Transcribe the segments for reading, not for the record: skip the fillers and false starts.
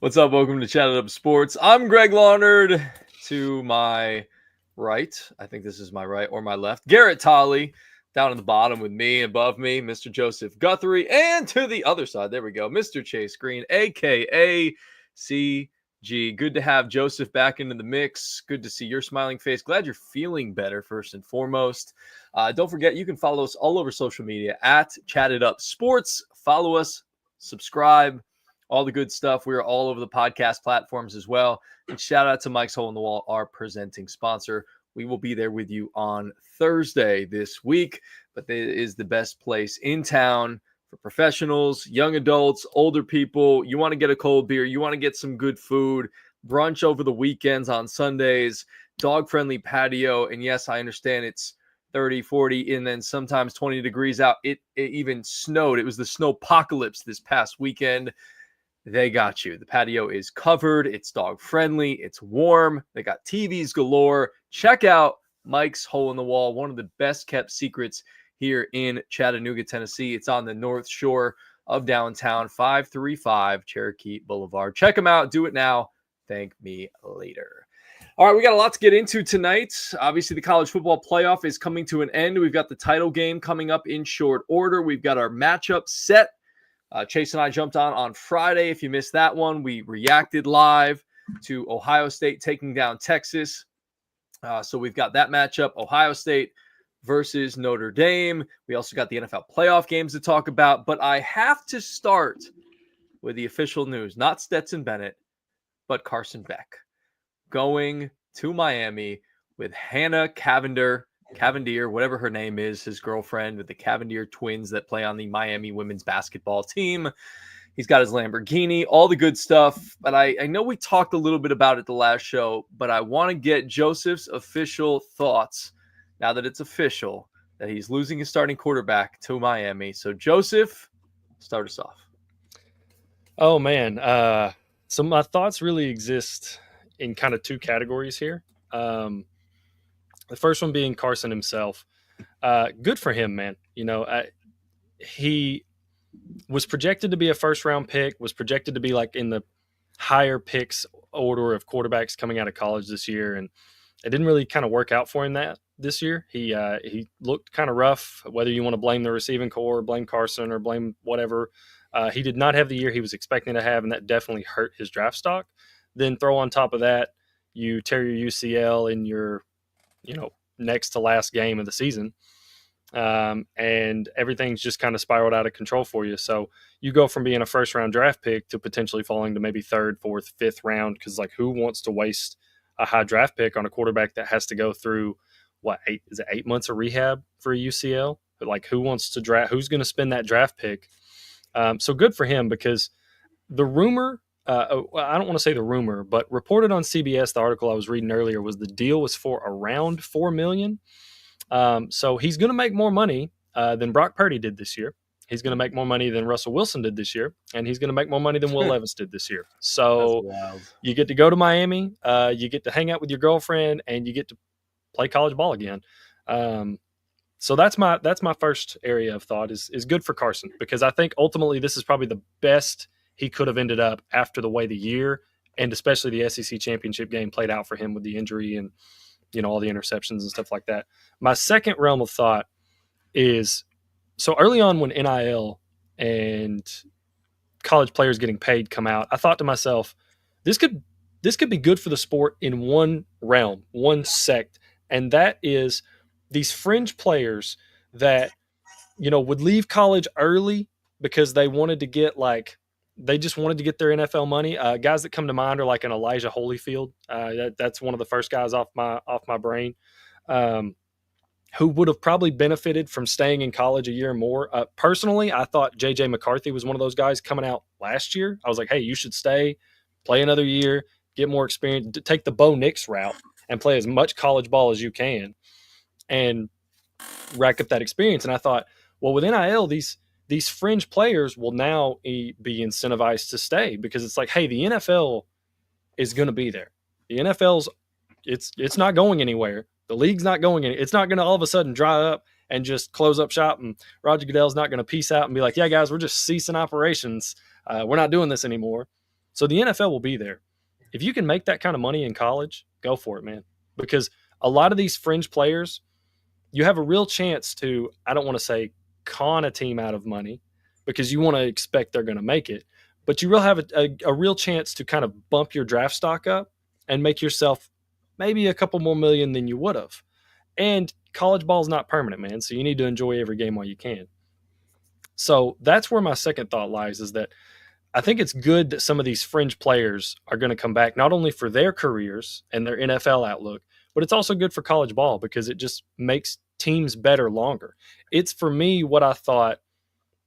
What's up? Welcome to Chat It Up Sports. I'm Greg Lawnard. To my right, I think this is my right or my left, Garrett Tolley. Down at the bottom with me, above me, Mr. Joseph Guthrie. And to the other side, there we go, Mr. Chase Green, a.k.a. CG. Good to have Joseph back into the mix. Good to see your smiling face. Glad you're feeling better, first and foremost. Don't forget, you can follow us all over social media at Chat It Up Sports. Follow us, subscribe, all the good stuff. We are all over the podcast platforms as well. And shout out to Mike's Hole in the Wall, our presenting sponsor. We will be there with you on Thursday this week, but it is the best place in town for professionals, young adults, older people. You want to get a cold beer, you want to get some good food, brunch over the weekends on Sundays, dog-friendly patio. And yes, I understand it's 30, 40, and then sometimes 20 degrees out. It even snowed. It was the snowpocalypse this past weekend. They got you. The patio is covered. It's dog friendly. It's warm. They got TVs galore. Check out Mike's Hole in the Wall, one of the best kept secrets here in Chattanooga, Tennessee. It's on the north shore of downtown, 535 Cherokee Boulevard. Check them out. Do it now. Thank me later. All right, we got a lot to get into tonight. Obviously, the college football playoff is coming to an end. We've got the title game coming up in short order. We've got our matchup set. Chase and I jumped on Friday. If you missed that one, we reacted live to Ohio State taking down Texas. So we've got that matchup, Ohio State versus Notre Dame. We also got the NFL playoff games to talk about. But I have to start with the official news, not Stetson Bennett, but Carson Beck going to Miami with Hannah Cavendier, whatever her name is, his girlfriend, with the Cavendier twins that play on the Miami women's basketball team. He's got his Lamborghini, all the good stuff. But I know we talked a little bit about it the last show, but I want to get Joseph's official thoughts now that it's official that he's losing his starting quarterback to Miami. So, Joseph, start us off. Oh, man. So my thoughts really exist in kind of two categories here. The first one being Carson himself. Good for him, man. You know, he was projected to be a first-round pick, was projected to be like in the higher picks order of quarterbacks coming out of college this year, and it didn't really kind of work out for him this year. He looked kind of rough, whether you want to blame the receiving core, blame Carson, or blame whatever. He did not have the year he was expecting to have, and that definitely hurt his draft stock. Then throw on top of that, you tear your UCL in your next to last game of the season. And everything's just kind of spiraled out of control for you. So you go from being a first round draft pick to potentially falling to maybe third, fourth, fifth round. Cause like, who wants to waste a high draft pick on a quarterback that has to go through 8 months of rehab for a UCL? But like, who wants to draft, who's going to spend that draft pick? So good for him, because the rumor, I don't want to say the rumor, but reported on CBS, the article I was reading earlier, was the deal was for around $4 million. So he's going to make more money than Brock Purdy did this year. He's going to make more money than Russell Wilson did this year, and he's going to make more money than Will Levis did this year. So you get to go to Miami, you get to hang out with your girlfriend, and you get to play college ball again. So that's my first area of thought is good for Carson, because I think ultimately this is probably the best he could have ended up after the way the year, and especially the SEC championship game, played out for him with the injury and, all the interceptions and stuff like that. My second realm of thought is, so early on when NIL and college players getting paid come out, I thought to myself, this could be good for the sport in one realm, one sect, and that is these fringe players that, would leave college early because they wanted to get they just wanted to get their NFL money. Guys that come to mind are like an Elijah Holyfield. That's one of the first guys off my brain, who would have probably benefited from staying in college a year more. Personally, I thought J.J. McCarthy was one of those guys coming out last year. I was like, hey, you should stay, play another year, get more experience, take the Bo Nix route and play as much college ball as you can and rack up that experience. And I thought, well, with NIL, these fringe players will now be incentivized to stay, because it's like, hey, the NFL is going to be there. The NFL's it's not going anywhere. The league's not going anywhere. It's not going to all of a sudden dry up and just close up shop, and Roger Goodell's not going to peace out and be like, yeah, guys, we're just ceasing operations. We're not doing this anymore. So the NFL will be there. If you can make that kind of money in college, go for it, man. Because a lot of these fringe players, you have a real chance to, I don't want to say con a team out of money because you want to expect they're going to make it, but you will have a real chance to kind of bump your draft stock up and make yourself maybe a couple more million than you would have. And college ball is not permanent, man. So you need to enjoy every game while you can. So that's where my second thought lies, is that I think it's good that some of these fringe players are going to come back, not only for their careers and their NFL outlook, but it's also good for college ball because it just makes teams better longer. It's, for me, what I thought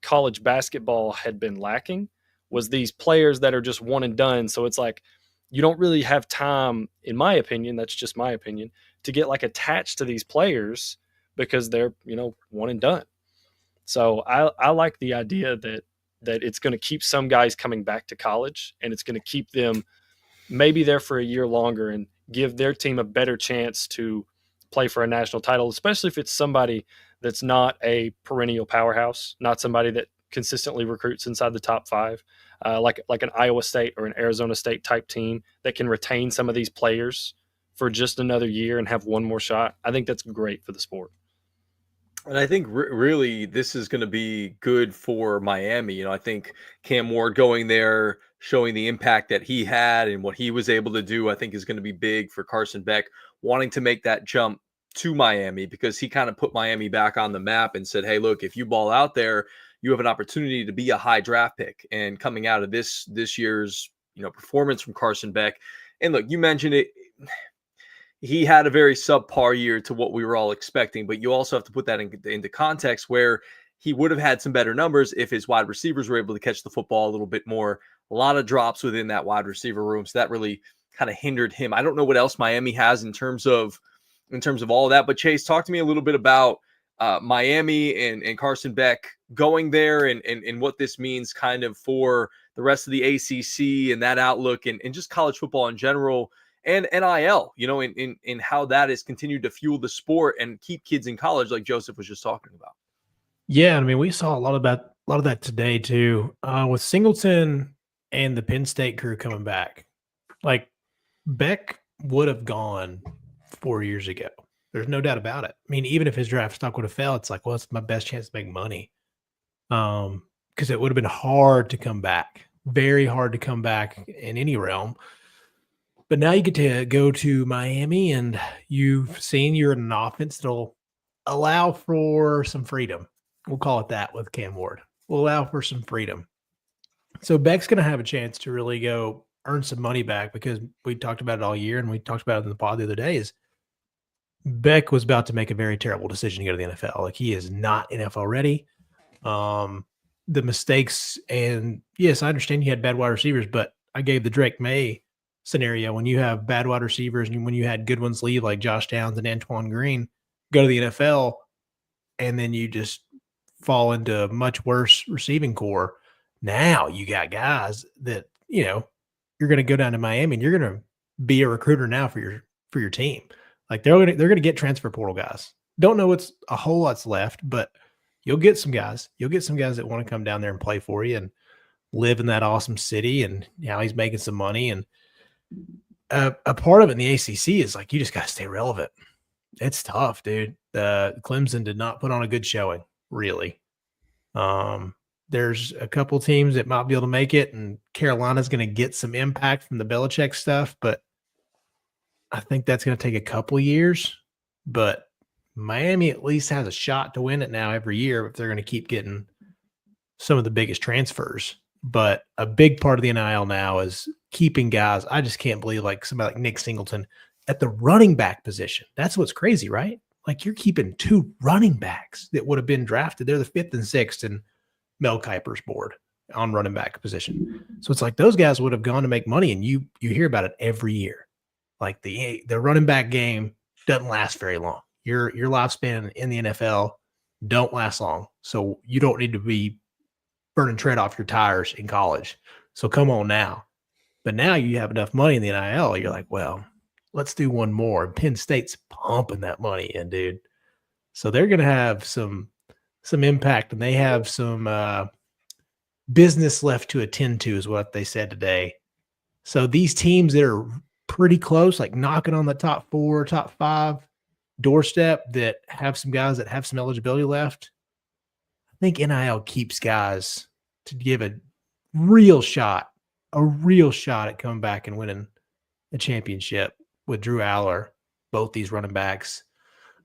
college basketball had been lacking was these players that are just one and done. So it's like you don't really have time, in my opinion, that's just my opinion, to get like attached to these players because they're, one and done. So I like the idea that it's going to keep some guys coming back to college, and it's going to keep them maybe there for a year longer and give their team a better chance to play for a national title, especially if it's somebody that's not a perennial powerhouse, not somebody that consistently recruits inside the top five, like an Iowa State or an Arizona State type team that can retain some of these players for just another year and have one more shot. I think that's great for the sport. And I think really this is going to be good for Miami. I think Cam Ward going there, showing the impact that he had and what he was able to do, I think is going to be big for Carson Beck wanting to make that jump to Miami, because he kind of put Miami back on the map and said, hey, look, if you ball out there, you have an opportunity to be a high draft pick. And coming out of this year's, performance from Carson Beck. And look, you mentioned it. He had a very subpar year to what we were all expecting, but you also have to put that into context where he would have had some better numbers if his wide receivers were able to catch the football a little bit more. A lot of drops within that wide receiver room, so that really kind of hindered him. I don't know what else Miami has in terms of all of that, but Chase, talk to me a little bit about Miami and Carson Beck going there and what this means kind of for the rest of the ACC and that outlook and just college football in general. And NIL, in how that has continued to fuel the sport and keep kids in college, like Joseph was just talking about. Yeah, I mean, we saw a lot of that today too, with Singleton and the Penn State crew coming back. Like Beck would have gone 4 years ago. There's no doubt about it. I mean, even if his draft stock would have fell, it's like, well, it's my best chance to make money. Because it would have been hard to come back, very hard to come back in any realm. But now you get to go to Miami, and you've seen you're in an offense that'll allow for some freedom. We'll call it that with Cam Ward. We'll allow for some freedom. So Beck's going to have a chance to really go earn some money back, because we talked about it all year, and we talked about it in the pod the other day, is Beck was about to make a very terrible decision to go to the NFL. Like, he is not NFL ready. The mistakes, and yes, I understand you had bad wide receivers, but I gave the Drake May scenario. When you have bad wide receivers and when you had good ones leave, like Josh Downs and Antoine Green, go to the NFL, and then you just fall into a much worse receiving core. Now you got guys that, you're going to go down to Miami and you're going to be a recruiter now for your team. Like, they're going to get transfer portal guys. Don't know what's a whole lot's left, but you'll get some guys. You'll get some guys that want to come down there and play for you and live in that awesome city. And now he's making some money. And a part of it in the ACC is like, you just got to stay relevant. It's tough, dude. Clemson did not put on a good showing, really. There's a couple teams that might be able to make it, and Carolina's going to get some impact from the Belichick stuff, but I think that's going to take a couple years. But Miami at least has a shot to win it now every year if they're going to keep getting some of the biggest transfers. But a big part of the NIL now is keeping guys. I just can't believe like somebody like Nick Singleton at the running back position. That's what's crazy, right? Like, you're keeping two running backs that would have been drafted. They're the 5th and 6th in Mel Kiper's board on running back position. So it's like those guys would have gone to make money, and you hear about it every year. Like, the running back game doesn't last very long. Your lifespan in the NFL don't last long. So you don't need to be burning tread off your tires in college. So come on now. But now you have enough money in the NIL. You're like, well, let's do one more. And Penn State's pumping that money in, dude. So they're going to have some impact, and they have some business left to attend to, is what they said today. So these teams that are pretty close, like knocking on the top 4, top 5 doorstep that have some guys that have some eligibility left, I think NIL keeps guys to give a real shot at coming back and winning a championship with Drew Aller, both these running backs.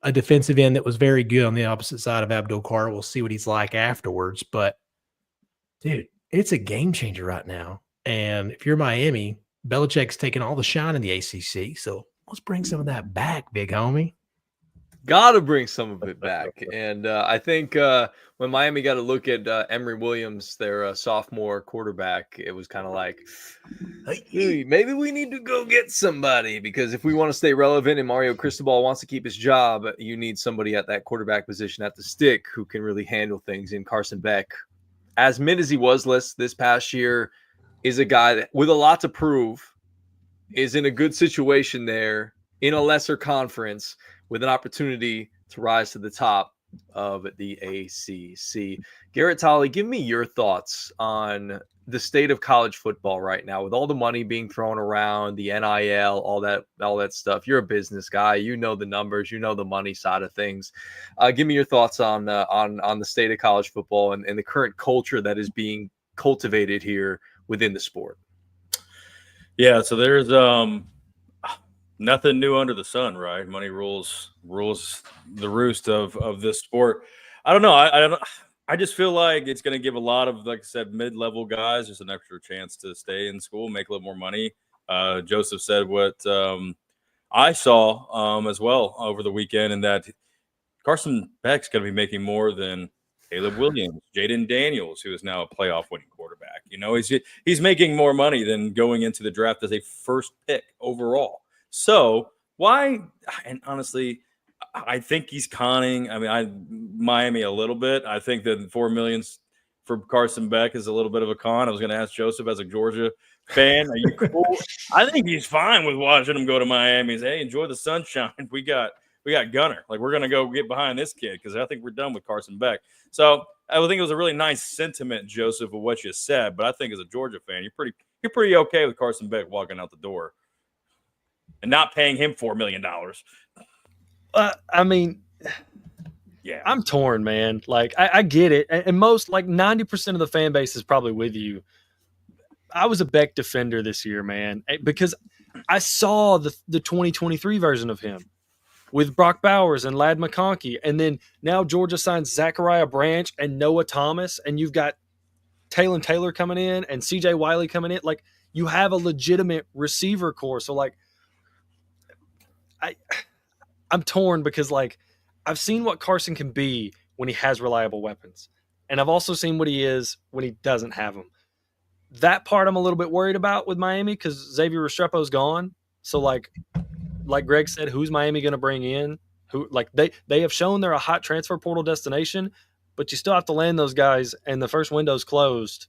A defensive end that was very good on the opposite side of Abdul Carr. We'll see what he's like afterwards. But, dude, it's a game changer right now. And if you're Miami, Belichick's taking all the shine in the ACC. So let's bring some of that back, big homie. Got to bring some of it back. And I think when Miami got to look at Emory Williams, their sophomore quarterback, it was kind of like, hey, maybe we need to go get somebody, because if we want to stay relevant and Mario Cristobal wants to keep his job, you need somebody at that quarterback position at the stick who can really handle things. And Carson Beck, as mid as he was this past year, is a guy that, with a lot to prove, is in a good situation there in a lesser conference with an opportunity to rise to the top of the ACC. Garrett Tolley, give me your thoughts on the state of college football right now, with all the money being thrown around, the NIL, all that stuff. You're a business guy. You know the numbers. You know the money side of things. Give me your thoughts on the state of college football and the current culture that is being cultivated here within the sport. Yeah, so there's nothing new under the sun, right? Money rules the roost of this sport. I don't know. I just feel like it's going to give a lot of, like I said, mid-level guys just an extra chance to stay in school, make a little more money. Joseph said what I saw as well over the weekend, and that Carson Beck's going to be making more than Caleb Williams, Jaden Daniels, who is now a playoff winning quarterback. You know, he's making more money than going into the draft as a first pick overall. So why? And honestly, I think he's conning. I mean, Miami a little bit. I think that $4 million for Carson Beck is a little bit of a con. I was going to ask Joseph, as a Georgia fan, are you cool? I think he's fine with watching him go to Miami. He's, hey, enjoy the sunshine. We got Gunner. Like, we're going to go get behind this kid because I think we're done with Carson Beck. So I think it was a really nice sentiment, Joseph, of what you said. But I think as a Georgia fan, you're pretty okay with Carson Beck walking out the door and not paying him $4 million. I mean, yeah, I'm torn, man. Like, I get it. And most, like 90% of the fan base is probably with you. I was a Beck defender this year, man, because I saw the 2023 version of him with Brock Bowers and Ladd McConkey. And then now Georgia signs Zachariah Branch and Noah Thomas, and you've got Taylor Taylor coming in and CJ Wiley coming in. Like, you have a legitimate receiver core. So, like, I'm torn because, like, I've seen what Carson can be when he has reliable weapons. And I've also seen what he is when he doesn't have them. That part I'm a little bit worried about with Miami because Xavier Restrepo's gone. So, like Greg said, who's Miami going to bring in? Who, like, they have shown they're a hot transfer portal destination, but you still have to land those guys, and the first window's closed.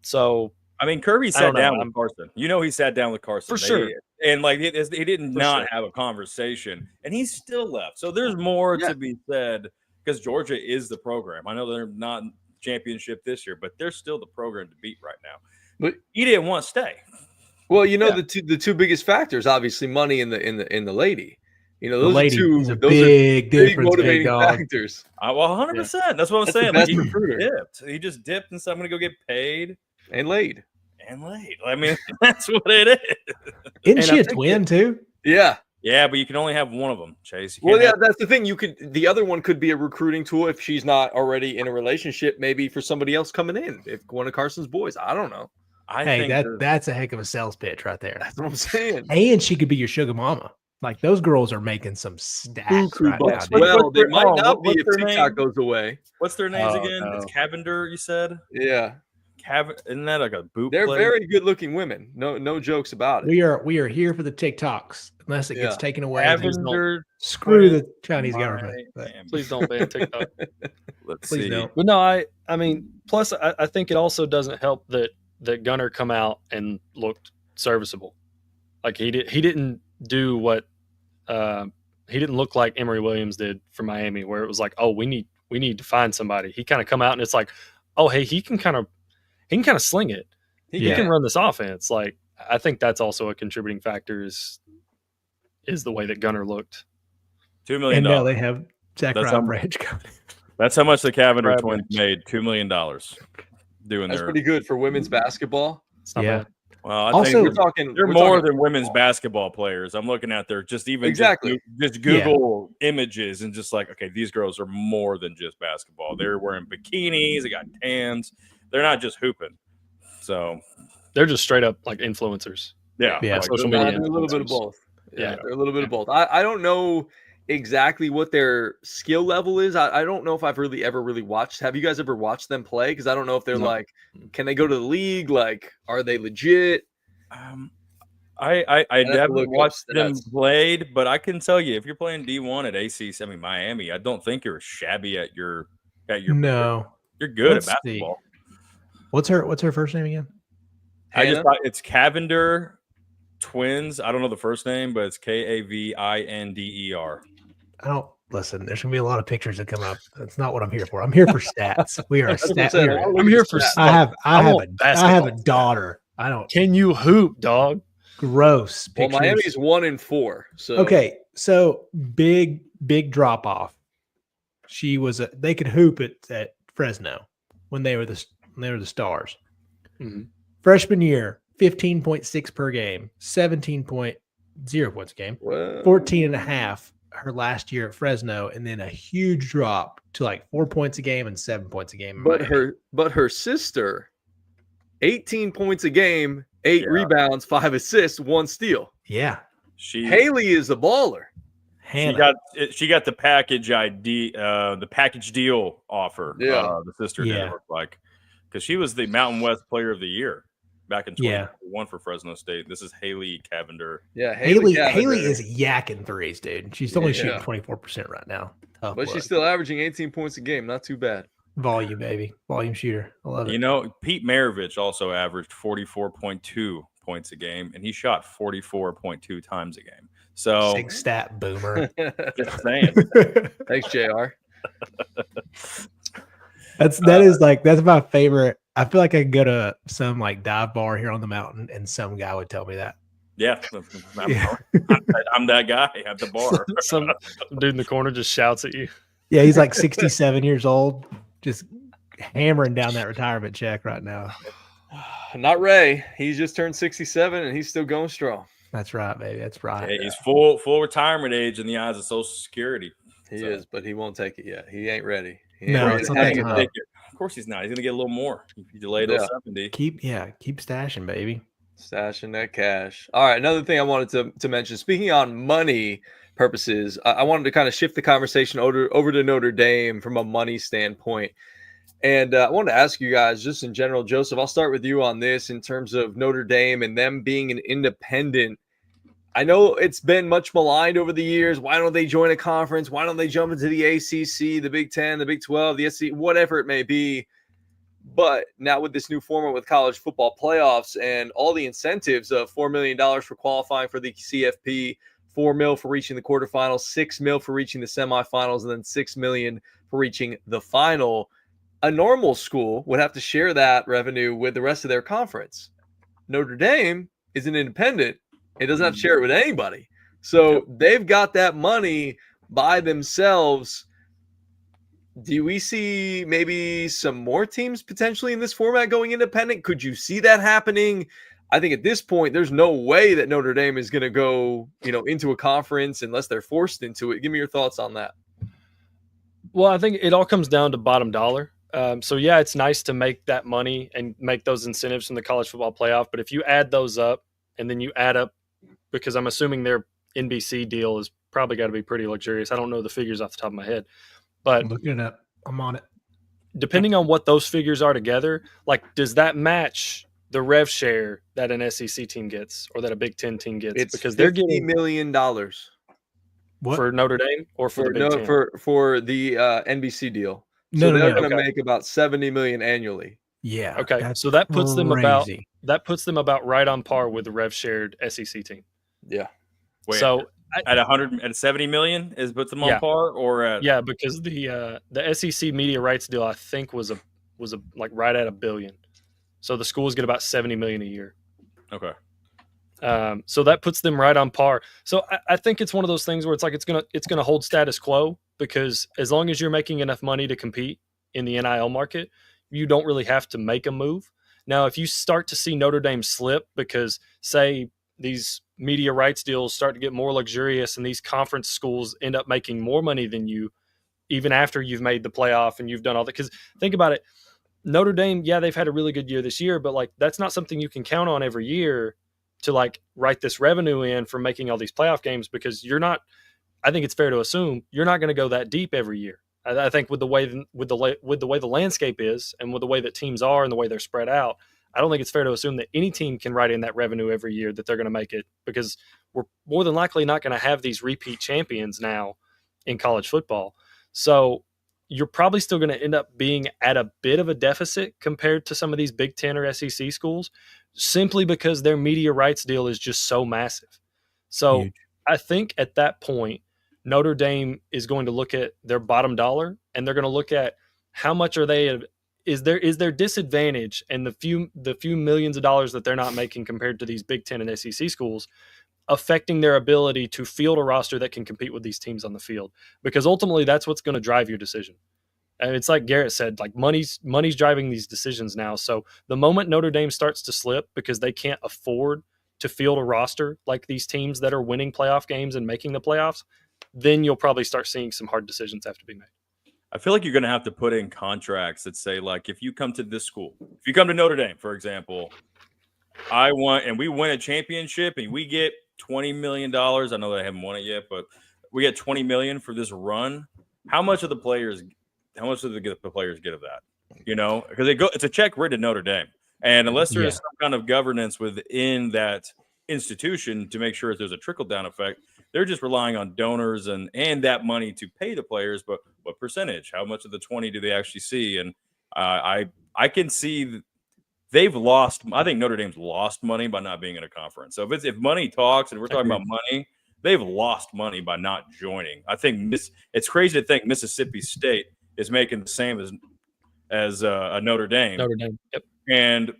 So, I mean, Kirby sat down with Carson. You know, he sat down with Carson for sure. And, like, he did not have a conversation, and he still left. So there's more to be said because Georgia is the program. I know they're not championship this year, but they're still the program to beat right now. But he didn't want to stay. Well, you know, the two biggest factors, obviously, money and the lady. You know, those lady are two. is a Those big are difference, motivating big dog. factors. Well, 100%. Yeah. That's what I'm saying. Like, he just dipped and said, I'm going to go get paid and laid. I mean, that's what it is. Isn't she a twin too? Yeah. Yeah, but you can only have one of them, Chase. Well, yeah, that's the thing. The other one could be a recruiting tool if she's not already in a relationship, maybe for somebody else coming in. If one of Carson's boys, I don't know. I think that's a heck of a sales pitch right there. That's what I'm saying. And she could be your sugar mama. Like, those girls are making some stacks right now. Well, they might not be if TikTok goes away. What's their names again? No. It's Cavender, you said? Yeah. Isn't that like a boot They're player? very good-looking women. No jokes about it. We are here for the TikToks, unless it gets taken away. Cavender, screw the Chinese government. Please don't ban TikTok. Please see. Don't. But no, I mean, plus I think it also doesn't help that Gunner come out and looked serviceable. Like, he didn't do what he didn't look like Emory Williams did for Miami, where it was like, oh, we need to find somebody. He kind of come out and it's like, oh, hey, he can kind of sling it. He can run this offense. Like, I think that's also a contributing factor is the way that Gunner looked. $2 million. And now they have Zach That's Branch coming. That's how much the Cavender Vrabel. twins made. $2 million doing That's their. pretty good for women's basketball. It's not Yeah. bad. Well, I Also, think they're we're more talking- than women's basketball players. I'm looking at their just Exactly. just Google images and just like, okay, these girls are more than just basketball. They're wearing bikinis, they got tans. They're not just hooping. So They're just straight up like influencers. yeah, Yeah. like, Social They're media a little bit of influencers. both. Yeah, Yeah. they're a little bit of both. I don't know exactly what their skill level is. I don't know if I've ever really watched. Have you guys ever watched them play? Because I don't know if they're No. like, can they go to the league? Like, are they legit? I have to haven't look up watched them stats. played, but I can tell you if you're playing D1 at ACC, Miami, I don't think you're shabby at your No. you're good Let's at see. basketball. What's her first name again? I just Hannah? thought it's Cavender twins. I don't know the first name, but it's Kavinder. I don't listen. There's gonna be a lot of pictures that come up. That's not what I'm here for. I'm here for stats. We are stat. 100%. we are- I'll I'm look here at for stats. I have want a basketball. daughter. I don't Can you hoop, dog? gross Well, pictures. Miami's 1-4. So Okay, so big drop off. They could hoop at Fresno when they were the Stars. Mhm. Freshman year, 15.6 per game, 17.0 points a game, Well, 14 and a half her last year at Fresno, and then a huge drop to like 4 points a game and 7 points a game. in Miami. but her sister, 18 points a game, 8 Yeah. rebounds, 5 assists, 1 steal. Yeah, Haley is a baller. Hannah. She got the package ID, the package deal offer. Yeah. The sister did Yeah. look like because she was the Mountain West Player of the Year back in Yeah. 2021 for Fresno State. This is Haley Cavender. Yeah, Haley Cavender. is yakking threes, dude. She's only Yeah. shooting 24% right now. Tough But luck. she's still averaging 18 points a game. Not too bad. volume, baby. Volume shooter. I love it. You know, Pete Maravich also averaged 44.2 points a game, and he shot 44.2 times a game. So Sick stat boomer. just saying. Thanks, JR. That's my favorite. I feel like I could go to some like dive bar here on the mountain and some guy would tell me that. Yeah, Yeah. I'm that guy at the bar. Some dude in the corner just shouts at you. Yeah, he's like 67 years old, just hammering down that retirement check right now. Not Ray. He's just turned 67 and he's still going strong. That's right, baby. That's right. Hey, he's full retirement age in the eyes of Social Security. He So- is, but he won't take it yet. He ain't ready. He ain't No, ready it's to not hang that it. time. Take it. Of course he's not. He's gonna get a little more. If you delay till Yeah. 70. Keep stashing, baby. Stashing that cash. All right. Another thing I wanted to mention, speaking on money purposes, I wanted to kind of shift the conversation over to Notre Dame from a money standpoint. And I wanted to ask you guys, just in general, Joseph, I'll start with you on this in terms of Notre Dame and them being an independent. I know it's been much maligned over the years. Why don't they join a conference? Why don't they jump into the ACC, the Big 10, the Big 12, the SEC, whatever it may be? But now with this new format with college football playoffs and all the incentives of $4 million for qualifying for the CFP, $4 million for reaching the quarterfinals, $6 million for reaching the semifinals, and then $6 million for reaching the final, a normal school would have to share that revenue with the rest of their conference. Notre Dame is an independent. It doesn't have to share it with anybody. So they've got that money by themselves. Do we see maybe some more teams potentially in this format going independent? Could you see that happening? I think at this point, there's no way that Notre Dame is going to go, into a conference unless they're forced into it. Give me your thoughts on that. Well, I think it all comes down to bottom dollar. So, yeah, it's nice to make that money and make those incentives from the college football playoff. But if you add those up and then you add up, because I'm assuming their NBC deal is probably got to be pretty luxurious. I don't know the figures off the top of my head. But I'm looking it up. I'm on it. depending on what those figures are together, like does that match the rev share that an SEC team gets or that a Big Ten team gets? It's because they're $50 getting million What? for Notre Dame or for the Big Ten? for the NBC deal. No, So no, they're no. going to make about $70 million annually. Yeah. Okay, that's so that puts them about crazy. right on par with the rev shared SEC team. Yeah. Wait, So at 170 million is puts them on Yeah. par, or at yeah, because the SEC media rights deal I think was like right at $1 billion. So the schools get about $70 million a year. Okay. So that puts them right on par. So I think it's one of those things where it's like it's gonna hold status quo, because as long as you're making enough money to compete in the NIL market, you don't really have to make a move. Now, if you start to see Notre Dame slip because, say, these media rights deals start to get more luxurious and these conference schools end up making more money than you, even after you've made the playoff and you've done all that. Because think about it, Notre Dame, yeah, they've had a really good year this year, but like that's not something you can count on every year to like write this revenue in for making all these playoff games, because you're not. I think it's fair to assume you're not going to go that deep every year. I think with the way the landscape is, and with the way that teams are and the way they're spread out, I don't think it's fair to assume that any team can write in that revenue every year that they're going to make it, because we're more than likely not going to have these repeat champions now in college football. So you're probably still going to end up being at a bit of a deficit compared to some of these Big Ten or SEC schools, simply because their media rights deal is just so massive. So Huge. I think at that point, Notre Dame is going to look at their bottom dollar, and they're going to look at how much are they, is their disadvantage and the few millions of dollars that they're not making compared to these Big Ten and SEC schools affecting their ability to field a roster that can compete with these teams on the field, because ultimately that's what's going to drive your decision. And it's like Garrett said, like money's driving these decisions now. So the moment Notre Dame starts to slip because they can't afford to field a roster like these teams that are winning playoff games and making the playoffs, then you'll probably start seeing some hard decisions have to be made. I feel like you're going to have to put in contracts that say, like, if you come to this school, if you come to Notre Dame, for example, we win a championship and we get $20 million. I know they haven't won it yet, but we get $20 million for this run. How much do the players get of that? You know, because it's a check written to Notre Dame. And unless there is some kind of governance within that institution to make sure there's a trickle-down effect, they're just relying on donors and that money to pay the players. But what percentage? How much of the 20 do they actually see? And I can see they've lost. I think Notre Dame's lost money by not being in a conference. So if money talks and we're talking about money, they've lost money by not joining. I think it's crazy to think Mississippi State is making the same as a Notre Dame. Notre Dame, yep. And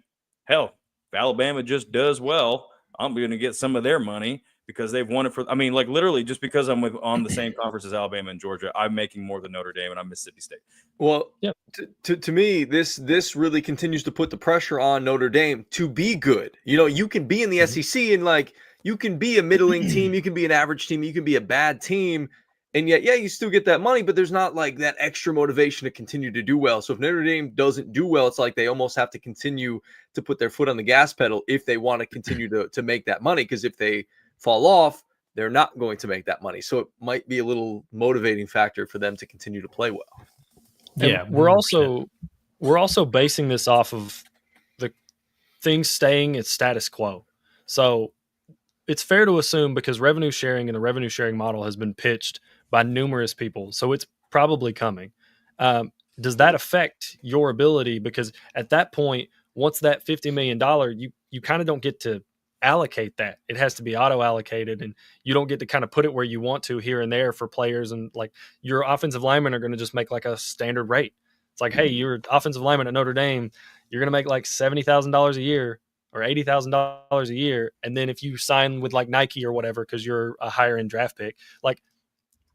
hell, if Alabama just does well, I'm going to get some of their money because they've won it for. I mean, like literally, just because I'm on the same conference as Alabama and Georgia, I'm making more than Notre Dame, and I'm Mississippi State. Well, yeah. To me, this really continues to put the pressure on Notre Dame to be good. You know, you can be in the SEC and like you can be a middling team, you can be an average team, you can be a bad team, and yet, yeah, you still get that money, but there's not like that extra motivation to continue to do well. So if Notre Dame doesn't do well, it's like they almost have to continue to put their foot on the gas pedal if they want to continue to make that money. Because if they fall off, they're not going to make that money. So it might be a little motivating factor for them to continue to play well. Yeah, and we're also basing this off of the things staying at status quo. So it's fair to assume, because revenue sharing and the revenue sharing model has been pitched by numerous people, so it's probably coming. Does that affect your ability? Because at that point, once that $50 million, you kind of don't get to allocate that. It has to be auto allocated, and you don't get to kind of put it where you want to here and there for players. And like your offensive linemen are going to just make like a standard rate. It's like, hey, you're offensive lineman at Notre Dame, you're going to make like $70,000 a year or $80,000 a year. And then if you sign with like Nike or whatever, because you're a higher end draft pick, like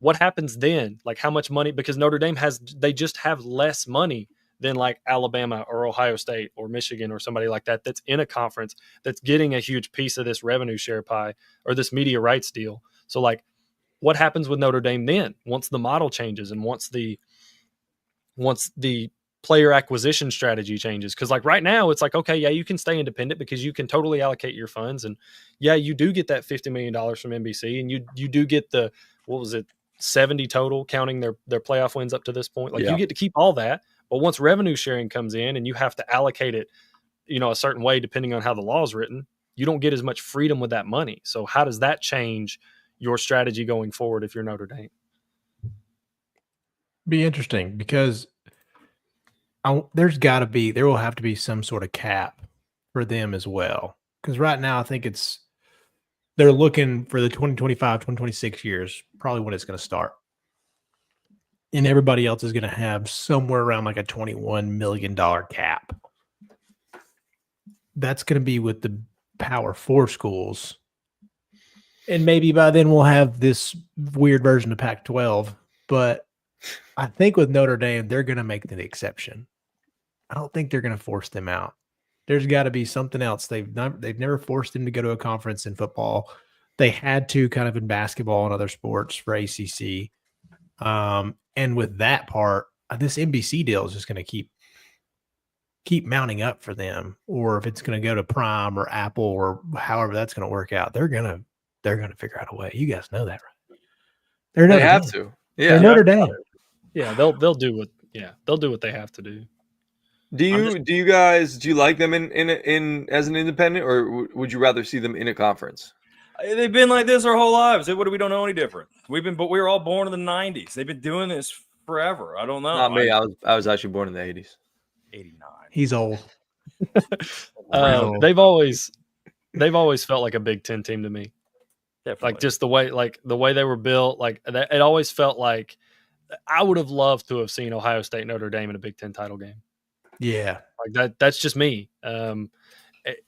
what happens then? Like how much money? Because Notre Dame they just have less money than like Alabama or Ohio State or Michigan or somebody like that that's in a conference that's getting a huge piece of this revenue share pie or this media rights deal. So like what happens with Notre Dame then once the model changes and once the player acquisition strategy changes? Because like right now it's like, okay, yeah, you can stay independent because you can totally allocate your funds, and yeah, you do get that $50 million from NBC, and you do get the, what was it, 70 total counting their playoff wins up to this point. Like you get to keep all that, but once revenue sharing comes in and you have to allocate it, you know, a certain way depending on how the law is written, you don't get as much freedom with that money. So how does that change your strategy going forward if you're Notre Dame? Be interesting because there will have to be some sort of cap for them as well. Because right now I think they're looking for the 2025, 2026 years, probably when it's going to start. And everybody else is going to have somewhere around like a $21 million cap. that's going to be with the Power 4 schools. And maybe by then we'll have this weird version of Pac-12. But I think with Notre Dame, they're going to make the exception. I don't think they're going to force them out. There's got to be something else. They've never forced them to go to a conference in football. They had to kind of in basketball and other sports for ACC. And with that part, this NBC deal is just going to keep mounting up for them. Or if it's going to go to Prime or Apple or however that's going to work out, they're going to figure out a way. You guys know that, right? They have to. Yeah, they're Notre Dame. Yeah, they'll do what they have to do. Do you like them in as an independent, or would you rather see them in a conference? They've been like this our whole lives. What do we don't know any different? We were all born in the 90s. They've been doing this forever. I don't know. Not me. I was actually born in the 80s. 89. He's old. They've always felt like a Big Ten team to me. Definitely. Like just the way they were built. Like it always felt like I would have loved to have seen Ohio State, Notre Dame in a Big Ten title game. Yeah, like that's just me. And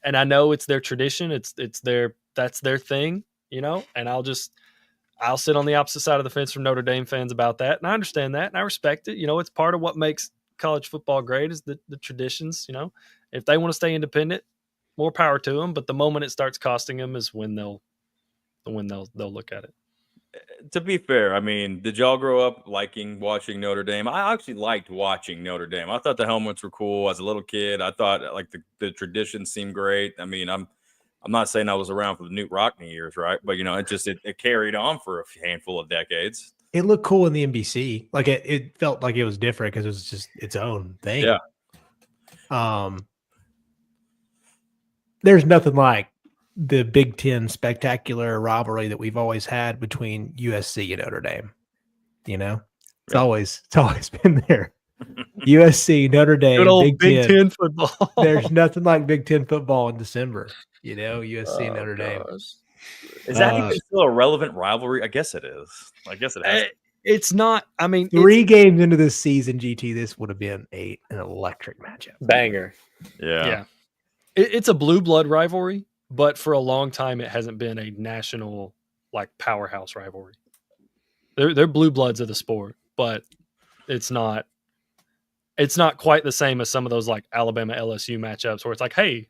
I know it's their tradition. That's their thing, and I'll sit on the opposite side of the fence from Notre Dame fans about that. And I understand that and I respect it. It's part of what makes college football great is the traditions. If they want to stay independent, more power to them. But the moment it starts costing them is when they'll look at it. To be fair, I mean, did y'all grow up watching Notre Dame? I actually liked watching Notre Dame. I thought the helmets were cool as a little kid. I thought like the tradition seemed great. I mean, I'm not saying I was around for the Newt Rockne years, right? But it carried on for a handful of decades. It looked cool in the NBC. Like it felt like it was different because it was just its own thing. Yeah. There's nothing like the Big Ten spectacular rivalry that we've always had between USC and Notre Dame. It's always been there. USC, Notre Dame, good old Big Ten football. There's nothing like Big Ten football in December. USC and Notre Dame. Is that even still a relevant rivalry? I guess it is. I guess it has. It's not. I mean, 3 games into this season, GT, this would have been an electric matchup. Banger. Yeah. It's a blue blood rivalry. But for a long time, it hasn't been a national powerhouse rivalry. They're blue bloods of the sport, but it's not quite the same as some of those Alabama LSU matchups where it's like, hey,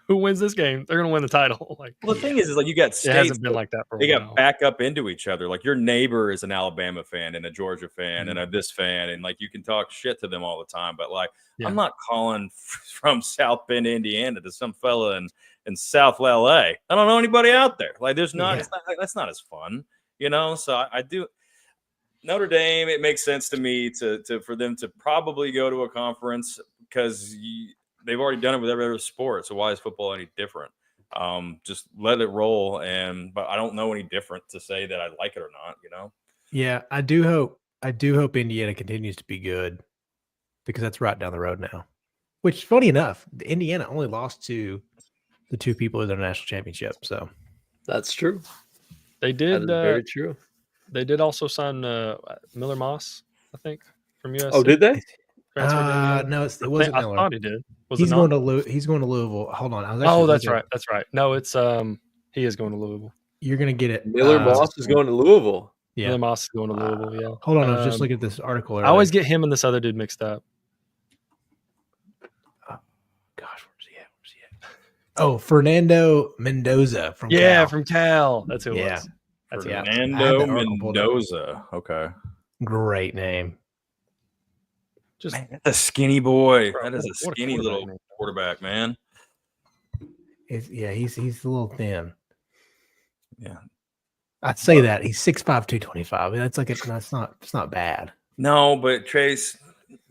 who wins this game? They're going to win the title. The thing is you got states. It hasn't been like that for a while. They got back up into each other. Like your neighbor is an Alabama fan and a Georgia fan and a this fan, and you can talk shit to them all the time. But I'm not calling from South Bend, Indiana, to some fella in South LA. I don't know anybody out there. There's not. Yeah. That's not as fun, So I do. Notre Dame, it makes sense to me for them to probably go to a conference because they've already done it with every other sport. So why is football any different? Just let it roll. But I don't know any different to say that I like it or not. Yeah, I do hope Indiana continues to be good because that's right down the road now. Which, funny enough, Indiana only lost to the 2 people in their national championship. So that's true. They did. That is very true. They did also sign Miller Moss, I think, from USC. Oh, did they? No, it wasn't Miller. I thought he did. He's going to Louisville. Hold on. That's right. That's right. No, it's he is going to Louisville. You're going to get it. Miller Moss is going to Louisville. Yeah. Miller Moss is going to Louisville. Yeah. Hold on. I was just looking at this article earlier. I always get him and this other dude mixed up. Gosh, where's he at? Oh, Fernando Mendoza from Cal. From Cal. That's who it was. That's Fernando Mendoza. Okay. Great name. Just a skinny boy. Bro, that is a skinny little quarterback, man. He's a little thin. Yeah. I'd say that. He's 6'5", 225. It's not bad. No, but Trace,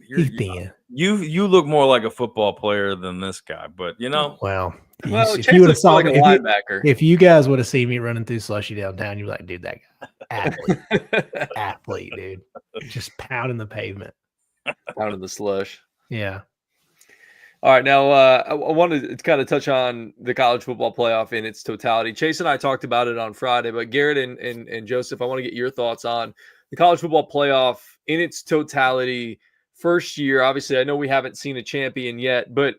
he's thin. You look more like a football player than this guy, but Well, if you would have saw like a linebacker. If you guys would have seen me running through slushy downtown, you'd be like, dude, that guy. Athlete, dude. Just pounding the pavement. Pounding the slush. Yeah. All right. Now, I wanted to kind of touch on the college football playoff in its totality. Chase and I talked about it on Friday, but Garrett and Joseph, I want to get your thoughts on the college football playoff in its totality. First year, obviously, I know we haven't seen a champion yet, but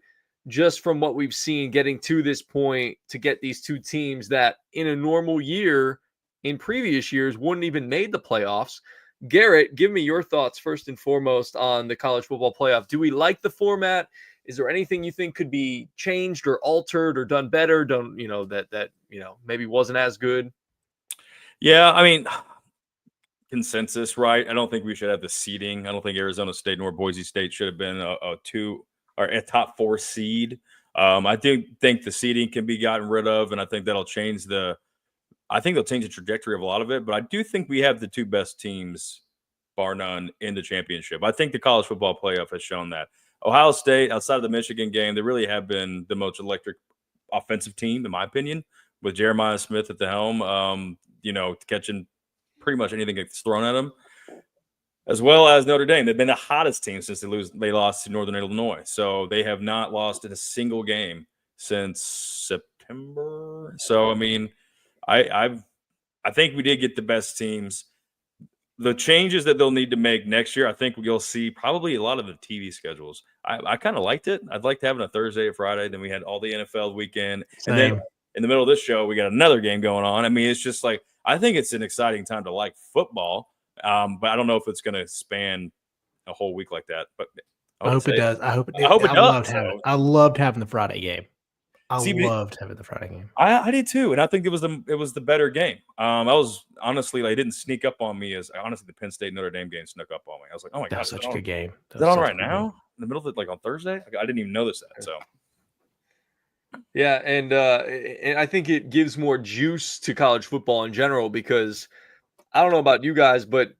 just from what we've seen getting to this point to get these two teams that in a normal year in previous years wouldn't even made the playoffs. Garrett, give me your thoughts first and foremost on the college football playoff. Do we like the format? Is there anything you think could be changed or altered or done better? That maybe wasn't as good? Yeah, I mean, consensus, right? I don't think we should have the seeding. I don't think Arizona State nor Boise State should have been a two or a top 4 seed. I do think the seeding can be gotten rid of, and I think that'll change I think they'll change the trajectory of a lot of it. But I do think we have the 2 best teams, bar none, in the championship. I think the college football playoff has shown that. Ohio State, outside of the Michigan game, they really have been the most electric offensive team, in my opinion, with Jeremiah Smith at the helm, catching pretty much anything that's thrown at them, as well as Notre Dame. They've been the hottest team since they lost to Northern Illinois. So they have not lost in a single game since September. So, I mean, I think we did get the best teams. The changes that they'll need to make next year, I think you'll see probably a lot of the TV schedules. I kind of liked it. I'd like to have it on a Thursday or Friday. Then we had all the NFL weekend. Same. And then in the middle of this show, we got another game going on. I mean, it's just like, I think it's an exciting time to like football. But I don't know if it's going to span a whole week like that. But I hope it does. I hope it does. I loved having the Friday game. I See, loved having the Friday game. I did too, and I think it was the better game. I was honestly it didn't sneak up on me as honestly the Penn State Notre Dame game snuck up on me. I was like, oh my That god, was such a good game. Is that on right now? In the middle of it, like on Thursday? I didn't even notice that. So Yeah, and I think it gives more juice to college football in general because I don't know about you guys, but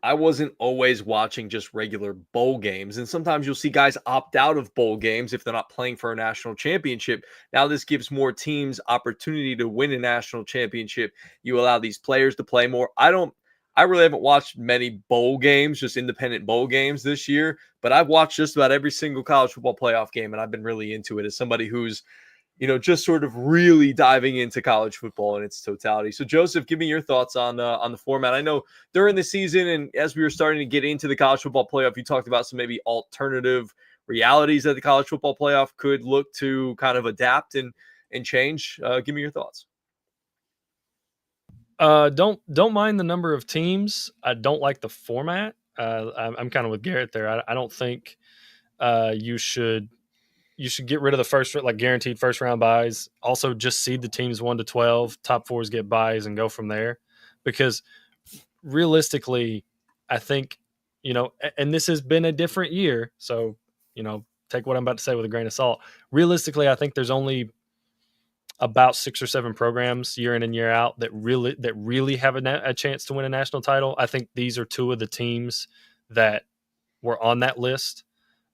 I wasn't always watching just regular bowl games. And sometimes you'll see guys opt out of bowl games if they're not playing for a national championship. Now, this gives more teams opportunity to win a national championship. You allow these players to play more. I really haven't watched many bowl games, just independent bowl games this year, but I've watched just about every single college football playoff game, and I've been really into it as somebody who's just sort of really diving into college football in its totality. So, Joseph, give me your thoughts on the format. I know during the season and as we were starting to get into the college football playoff, you talked about some maybe alternative realities that the college football playoff could look to kind of adapt and change. Give me your thoughts. Don't mind the number of teams. I don't like the format. I'm kind of with Garrett there. I don't think you should get rid of the first, like guaranteed first round buys. Also, just seed the teams 1 to 12. Top 4s get buys and go from there. Because realistically, I think, and this has been a different year. So, take what I'm about to say with a grain of salt. Realistically, I think there's only about 6 or 7 programs year in and year out that really have a chance to win a national title. I think these are 2 of the teams that were on that list.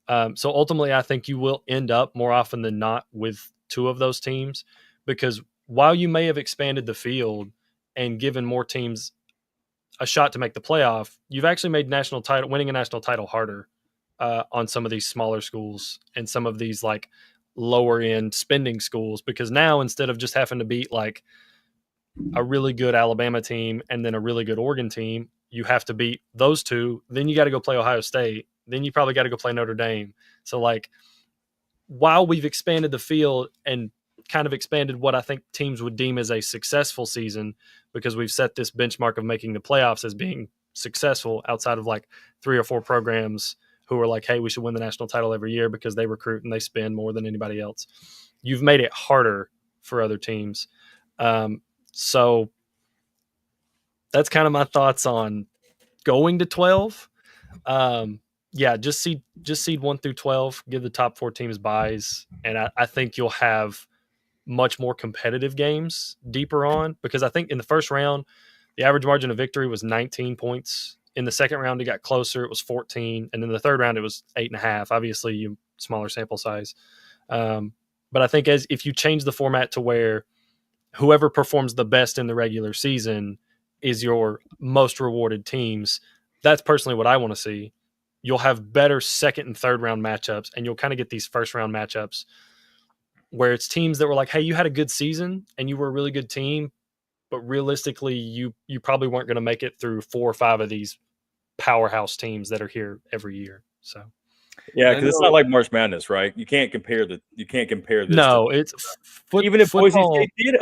So ultimately, I think you will end up more often than not with 2 of those teams, because while you may have expanded the field and given more teams a shot to make the playoff, you've actually made winning a national title harder on some of these smaller schools and some of these like lower end spending schools, because now instead of just having to beat like a really good Alabama team and then a really good Oregon team, you have to beat those 2. Then you got to go play Ohio State. Then you probably got to go play Notre Dame. So like, while we've expanded the field and kind of expanded what I think teams would deem as a successful season, because we've set this benchmark of making the playoffs as being successful outside of like 3 or 4 programs who are like, hey, we should win the national title every year because they recruit and they spend more than anybody else. You've made it harder for other teams. So that's kind of my thoughts on going to 12. Just seed 1 through 12, give the top 4 teams buys. And I think you'll have much more competitive games deeper on, because I think in the first round, the average margin of victory was 19 points. In the second round, it got closer. It was 14. And then the third round, it was 8.5. Obviously, smaller sample size. But I think if you change the format to where whoever performs the best in the regular season is your most rewarded teams, that's personally what I want to see. You'll have better second and third round matchups, and you'll kind of get these first round matchups where it's teams that were like, hey, you had a good season and you were a really good team, but realistically, you probably weren't going to make it through 4 or 5 of these powerhouse teams that are here every year. So Yeah, I because it's know- not like March Madness, right? You can't compare this. No, to it's even if Boise football. State did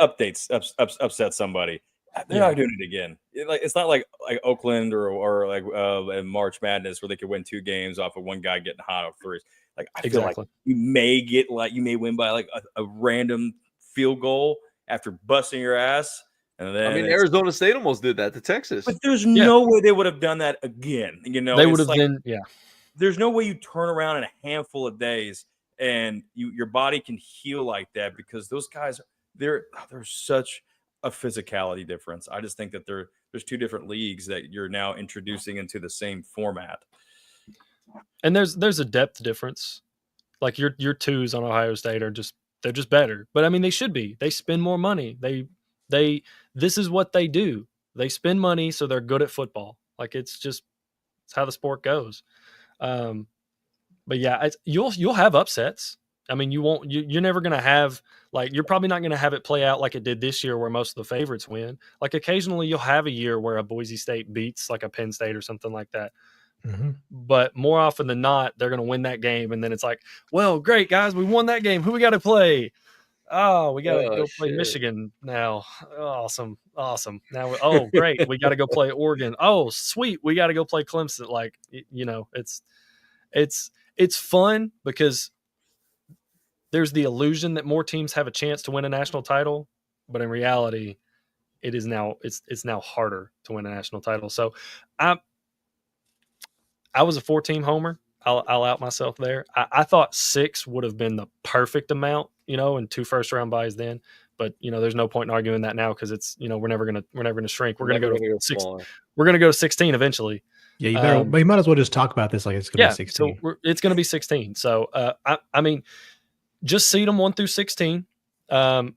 upset somebody, they're Yeah. not doing it again. It's not like Oakland or like in March Madness where they could win 2 games off of one guy getting hot off threes. Like I feel like Exactly. you may win by like a random field goal after busting your ass, and then I mean, Arizona State almost did that to Texas. But there's Yeah. no way they would have done that again. They would It's have like, been, yeah. there's no way you turn around in a handful of days and your body can heal like that because those guys there's such a physicality difference. I just think that there's 2 different leagues that you're now introducing into the same format. And there's a depth difference. Like your twos on Ohio State they're just better. But I mean, they should be. They spend more money. This is what they do. They spend money, so they're good at football. Like it's how the sport goes. But yeah, you'll have upsets. I mean, you're never gonna have, like, you're probably not gonna have it play out like it did this year, where most of the favorites win. Like occasionally, you'll have a year where a Boise State beats like a Penn State or something like that. Mm-hmm. But more often than not, they're going to win that game. And then it's like, well, great, guys, we won that game. Who we got to play? Oh, we got to go play shit. Michigan now. Awesome. Now, great. We got to go play Oregon. Oh, sweet. We got to go play Clemson. Like, it's fun because there's the illusion that more teams have a chance to win a national title. But in reality, it's now harder to win a national title. So I was a 4-team homer. I'll out myself there. I thought 6 would have been the perfect amount, and 2 first-round buys then. But there's no point in arguing that now because it's we're never gonna shrink. We're gonna go to 6. We're gonna go to 16 eventually. Yeah, you might as well just talk about this like it's gonna be 16. So it's gonna be 16. So I mean, just seed them 1 through 16. Don't.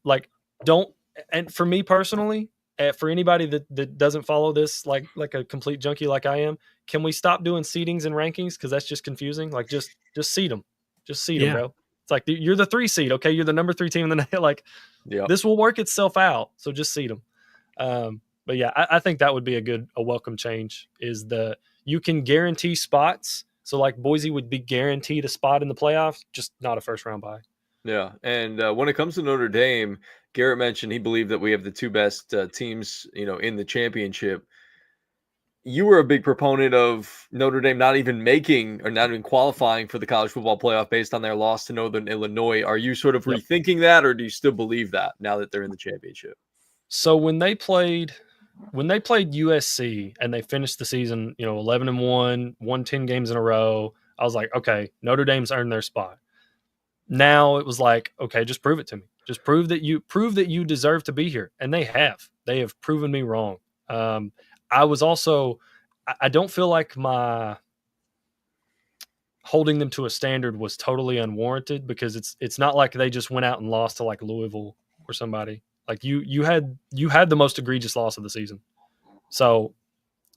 And for me personally, for anybody that doesn't follow this like a complete junkie like I am, can we stop doing seedings and rankings? Because that's just confusing. Like just seed them. Just seed them, bro. It's like you're the 3 seed. Okay, you're the number 3 team in the like. This will work itself out. So just seed them. But yeah, I think that would be a welcome change. Is you can guarantee spots. So like Boise would be guaranteed a spot in the playoffs, just not a first round bye. Yeah, and when it comes to Notre Dame, Garrett mentioned he believed that we have the 2 best teams, in the championship. You were a big proponent of Notre Dame not even qualifying for the college football playoff based on their loss to Northern Illinois. Are you sort of rethinking that, or do you still believe that now that they're in the championship? So when they played USC and they finished the season, 11-1, won 10 games in a row, I was like, okay, Notre Dame's earned their spot. Now it was like, okay, just prove it to me. Just prove that you deserve to be here. And they have. They have proven me wrong. I don't feel like my holding them to a standard was totally unwarranted because it's not like they just went out and lost to like Louisville or somebody. Like you had the most egregious loss of the season. So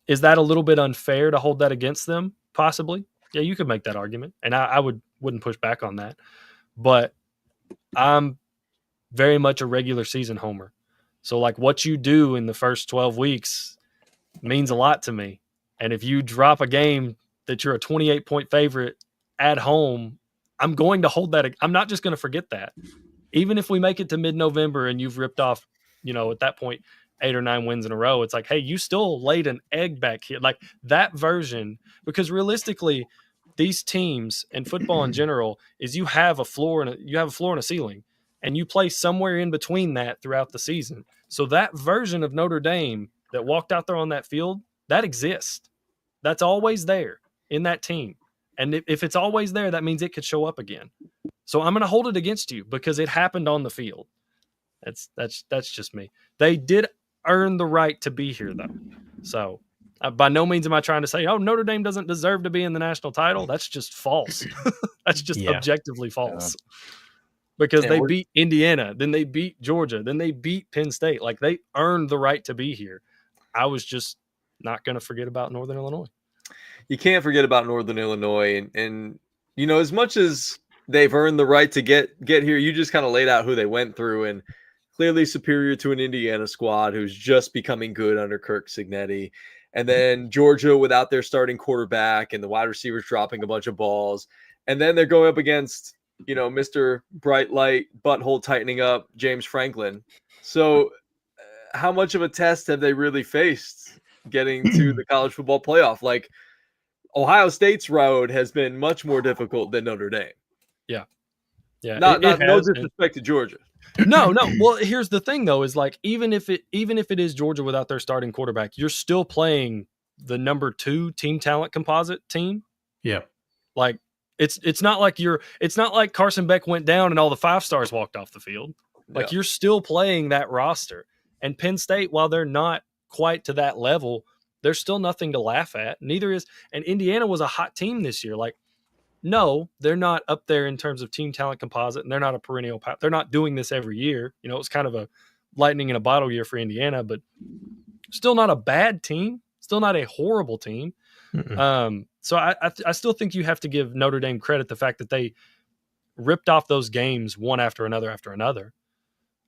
is that a little bit unfair to hold that against them? Possibly. Yeah, you could make that argument. And I wouldn't push back on that. But I'm very much a regular season homer. So like what you do in the first 12 weeks means a lot to me. And if you drop a game that you're a 28-point favorite at home, I'm going to hold that. I'm not just going to forget that. Even if we make it to mid-November and you've ripped off, at that point, 8 or 9 wins in a row, it's like, hey, you still laid an egg back here. Like that version, because realistically, these teams and football in general is you have a floor and a ceiling, and you play somewhere in between that throughout the season. So that version of Notre Dame that walked out there on that field, that exists. That's always there in that team. And if it's always there, that means it could show up again. So I'm going to hold it against you because it happened on the field. That's just me. They did earn the right to be here, though. So by no means am I trying to say, oh, Notre Dame doesn't deserve to be in the national title. That's just false. That's just objectively false. Because they beat Indiana, then they beat Georgia, then they beat Penn State. Like they earned the right to be here. I was just not going to forget about Northern Illinois. You can't forget about Northern Illinois. And as much as they've earned the right to get here, you just kind of laid out who they went through, and clearly superior to an Indiana squad who's just becoming good under Kirk Cignetti. And then Georgia without their starting quarterback and the wide receivers dropping a bunch of balls. And then they're going up against, Mr. Bright Light, butthole tightening up, James Franklin. So how much of a test have they really faced getting to the college football playoff? Like, Ohio State's road has been much more difficult than Notre Dame. Yeah. No disrespect to Georgia. No. Well, here's the thing though, is like even if it is Georgia without their starting quarterback, you're still playing the number 2 team talent composite team. Yeah. Like it's not like Carson Beck went down and all the 5 stars walked off the field. Like you're still playing that roster. And Penn State, while they're not quite to that level, there's still nothing to laugh at. And Indiana was a hot team this year. Like, no, they're not up there in terms of team talent composite, and they're not a perennial. They're not doing this every year. It was kind of a lightning in a bottle year for Indiana, but still not a bad team. Still not a horrible team. So I still think you have to give Notre Dame credit the fact that they ripped off those games one after another.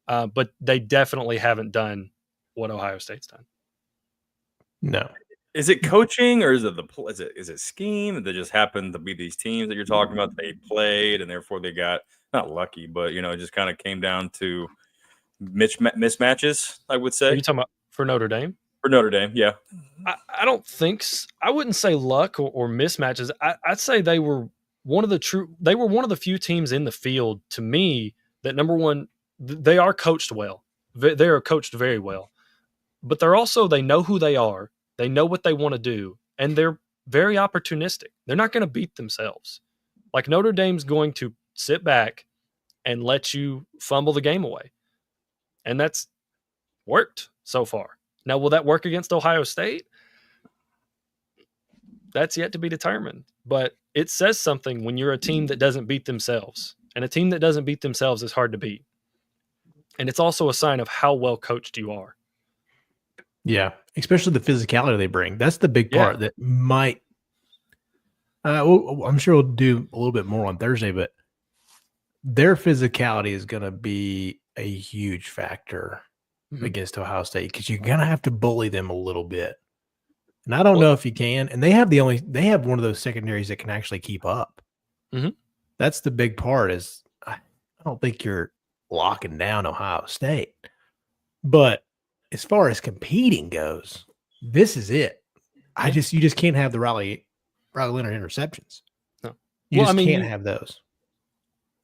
But they definitely haven't done what Ohio State's done. No. Is it coaching or is it scheme that just happened to be these teams that you're talking about? They played and therefore they got not lucky, but it just kind of came down to mismatches. I would say. Are you talking about for Notre Dame? For Notre Dame, yeah. I don't think I wouldn't say luck or mismatches. I'd say they were one of the few teams in the field to me that, number one, they are coached well. They are coached very well, but they know who they are. They know what they want to do, and they're very opportunistic. They're not going to beat themselves. Like Notre Dame's going to sit back and let you fumble the game away. And that's worked so far. Now, will that work against Ohio State? That's yet to be determined. But it says something when you're a team that doesn't beat themselves. And a team that doesn't beat themselves is hard to beat. And it's also a sign of how well coached you are. Yeah, especially the physicality they bring. That's the big part that might I'm sure we'll do a little bit more on Thursday, but their physicality is going to be a huge factor against Ohio State because you're going to have to bully them a little bit. And I don't know if you can. And they have one of those secondaries that can actually keep up. Mm-hmm. That's the big part is I don't think you're locking down Ohio State. But as far as competing goes, this is it. You just can't have the Riley Leonard interceptions. No. You can't have those.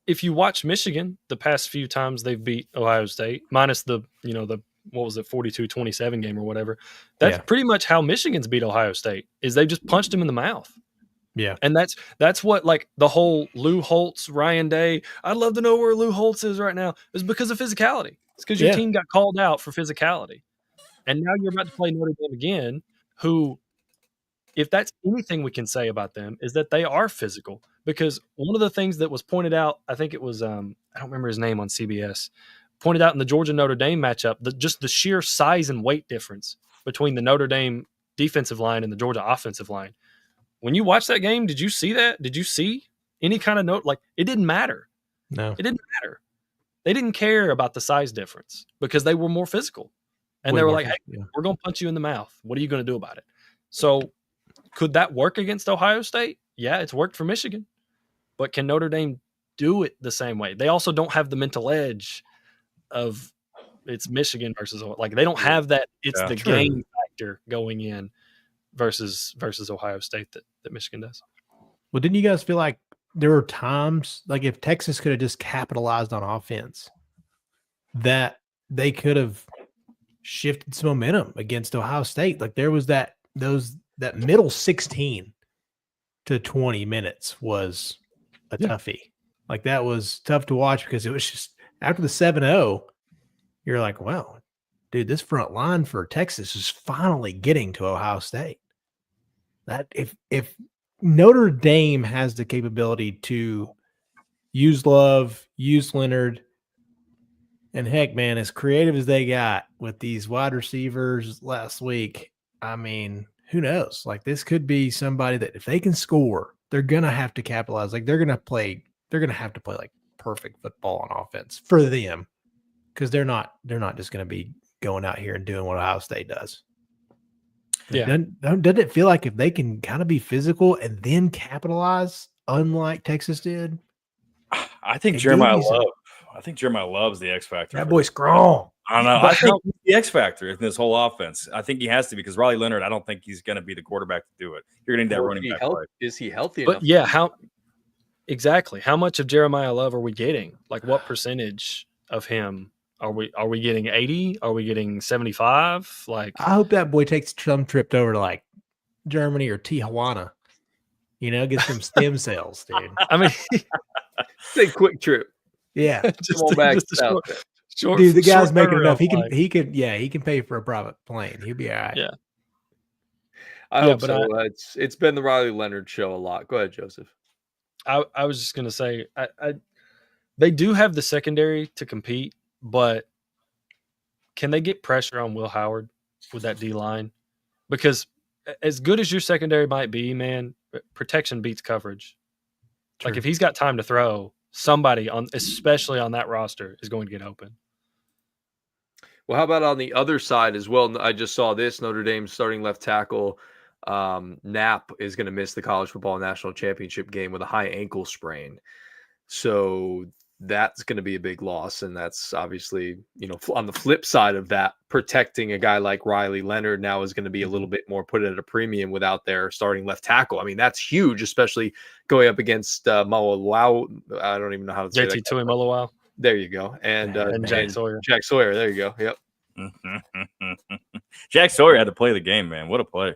If you watch Michigan the past few times they've beat Ohio State, minus the 42-27 game or whatever, that's pretty much how Michigan's beat Ohio State is they just punched him in the mouth. Yeah. And that's what, like, the whole Lou Holtz, Ryan Day, I'd love to know where Lou Holtz is right now, is because of physicality. It's because your team got called out for physicality. And now you're about to play Notre Dame again, who, if that's anything we can say about them, is that they are physical. Because one of the things that was pointed out, I think it was, I don't remember his name on CBS, pointed out in the Georgia-Notre Dame matchup, just the sheer size and weight difference between the Notre Dame defensive line and the Georgia offensive line. When you watch that game, did you see that? Did you see any kind of note? Like, it didn't matter. No. It didn't matter. They didn't care about the size difference because they were more physical. And they were like, hey, we're going to punch you in the mouth. What are you going to do about it? So could that work against Ohio State? Yeah, it's worked for Michigan. But can Notre Dame do it the same way? They also don't have the mental edge of it's Michigan versus, like, they don't have that. It's the game factor going in versus Ohio State that Michigan does. Well, didn't you guys feel like there were times, like if Texas could have just capitalized on offense, that they could have shifted some momentum against Ohio State? Like there was that middle 16 to 20 minutes was a toughie. Like that was tough to watch because it was just after the 7-0, you're like, wow, dude, this front line for Texas is finally getting to Ohio State. That if Notre Dame has the capability to use Love, use Leonard, and heck, man, as creative as they got with these wide receivers last week, I mean, who knows? Like this could be somebody that if they can score, they're gonna have to capitalize. Like they're gonna have to play like perfect football on offense for them because they're not just gonna be going out here and doing what Ohio State does. Yeah. Doesn't it feel like if they can kind of be physical and then capitalize unlike Texas did. I think It Jeremiah gave you some- Love. I think Jeremiah Love's the X factor. That boy's strong. I don't know. But I think he's the X factor in this whole offense. I think he has to because Riley Leonard. I don't think he's going to be the quarterback to do it. You're going to need that Well, running back play. is he healthy enough? But yeah, exactly? How much of Jeremiah Love are we getting? Like, what percentage of him are we getting? 80? Are we getting 75? Like, I hope that boy takes some trip over to like Germany or Tijuana. Get some stem cells, dude. I mean, Take quick trip. Yeah, just, Come on back just a south. short, dude, the guy's short making turnaround enough. flight. He can pay for a private plane. He'll be all right. Yeah. I Yeah, hope but so. It's been the Riley Leonard show a lot. Go ahead, Joseph. I was just gonna say, they do have the secondary to compete, but can they get pressure on Will Howard with that D line? Because as good as your secondary might be, man, protection beats coverage. Like True. if he's got time to throw, somebody especially on that roster, is going to get open. Well, how about on the other side as well? I just saw this. Notre Dame's starting left tackle, Knapp, is going to miss the college football national championship game with a high ankle sprain. So that's going to be a big loss. And that's obviously, on the flip side of that, protecting a guy like Riley Leonard now is going to be a little bit more put at a premium without their starting left tackle. I mean, that's huge, especially going up against Mawau. I don't even know how to say JT that. Tuimoloau There you go. And Jack Sawyer. Jack Sawyer. There you go. Yep. Jack Sawyer had to play the game, man. What a play!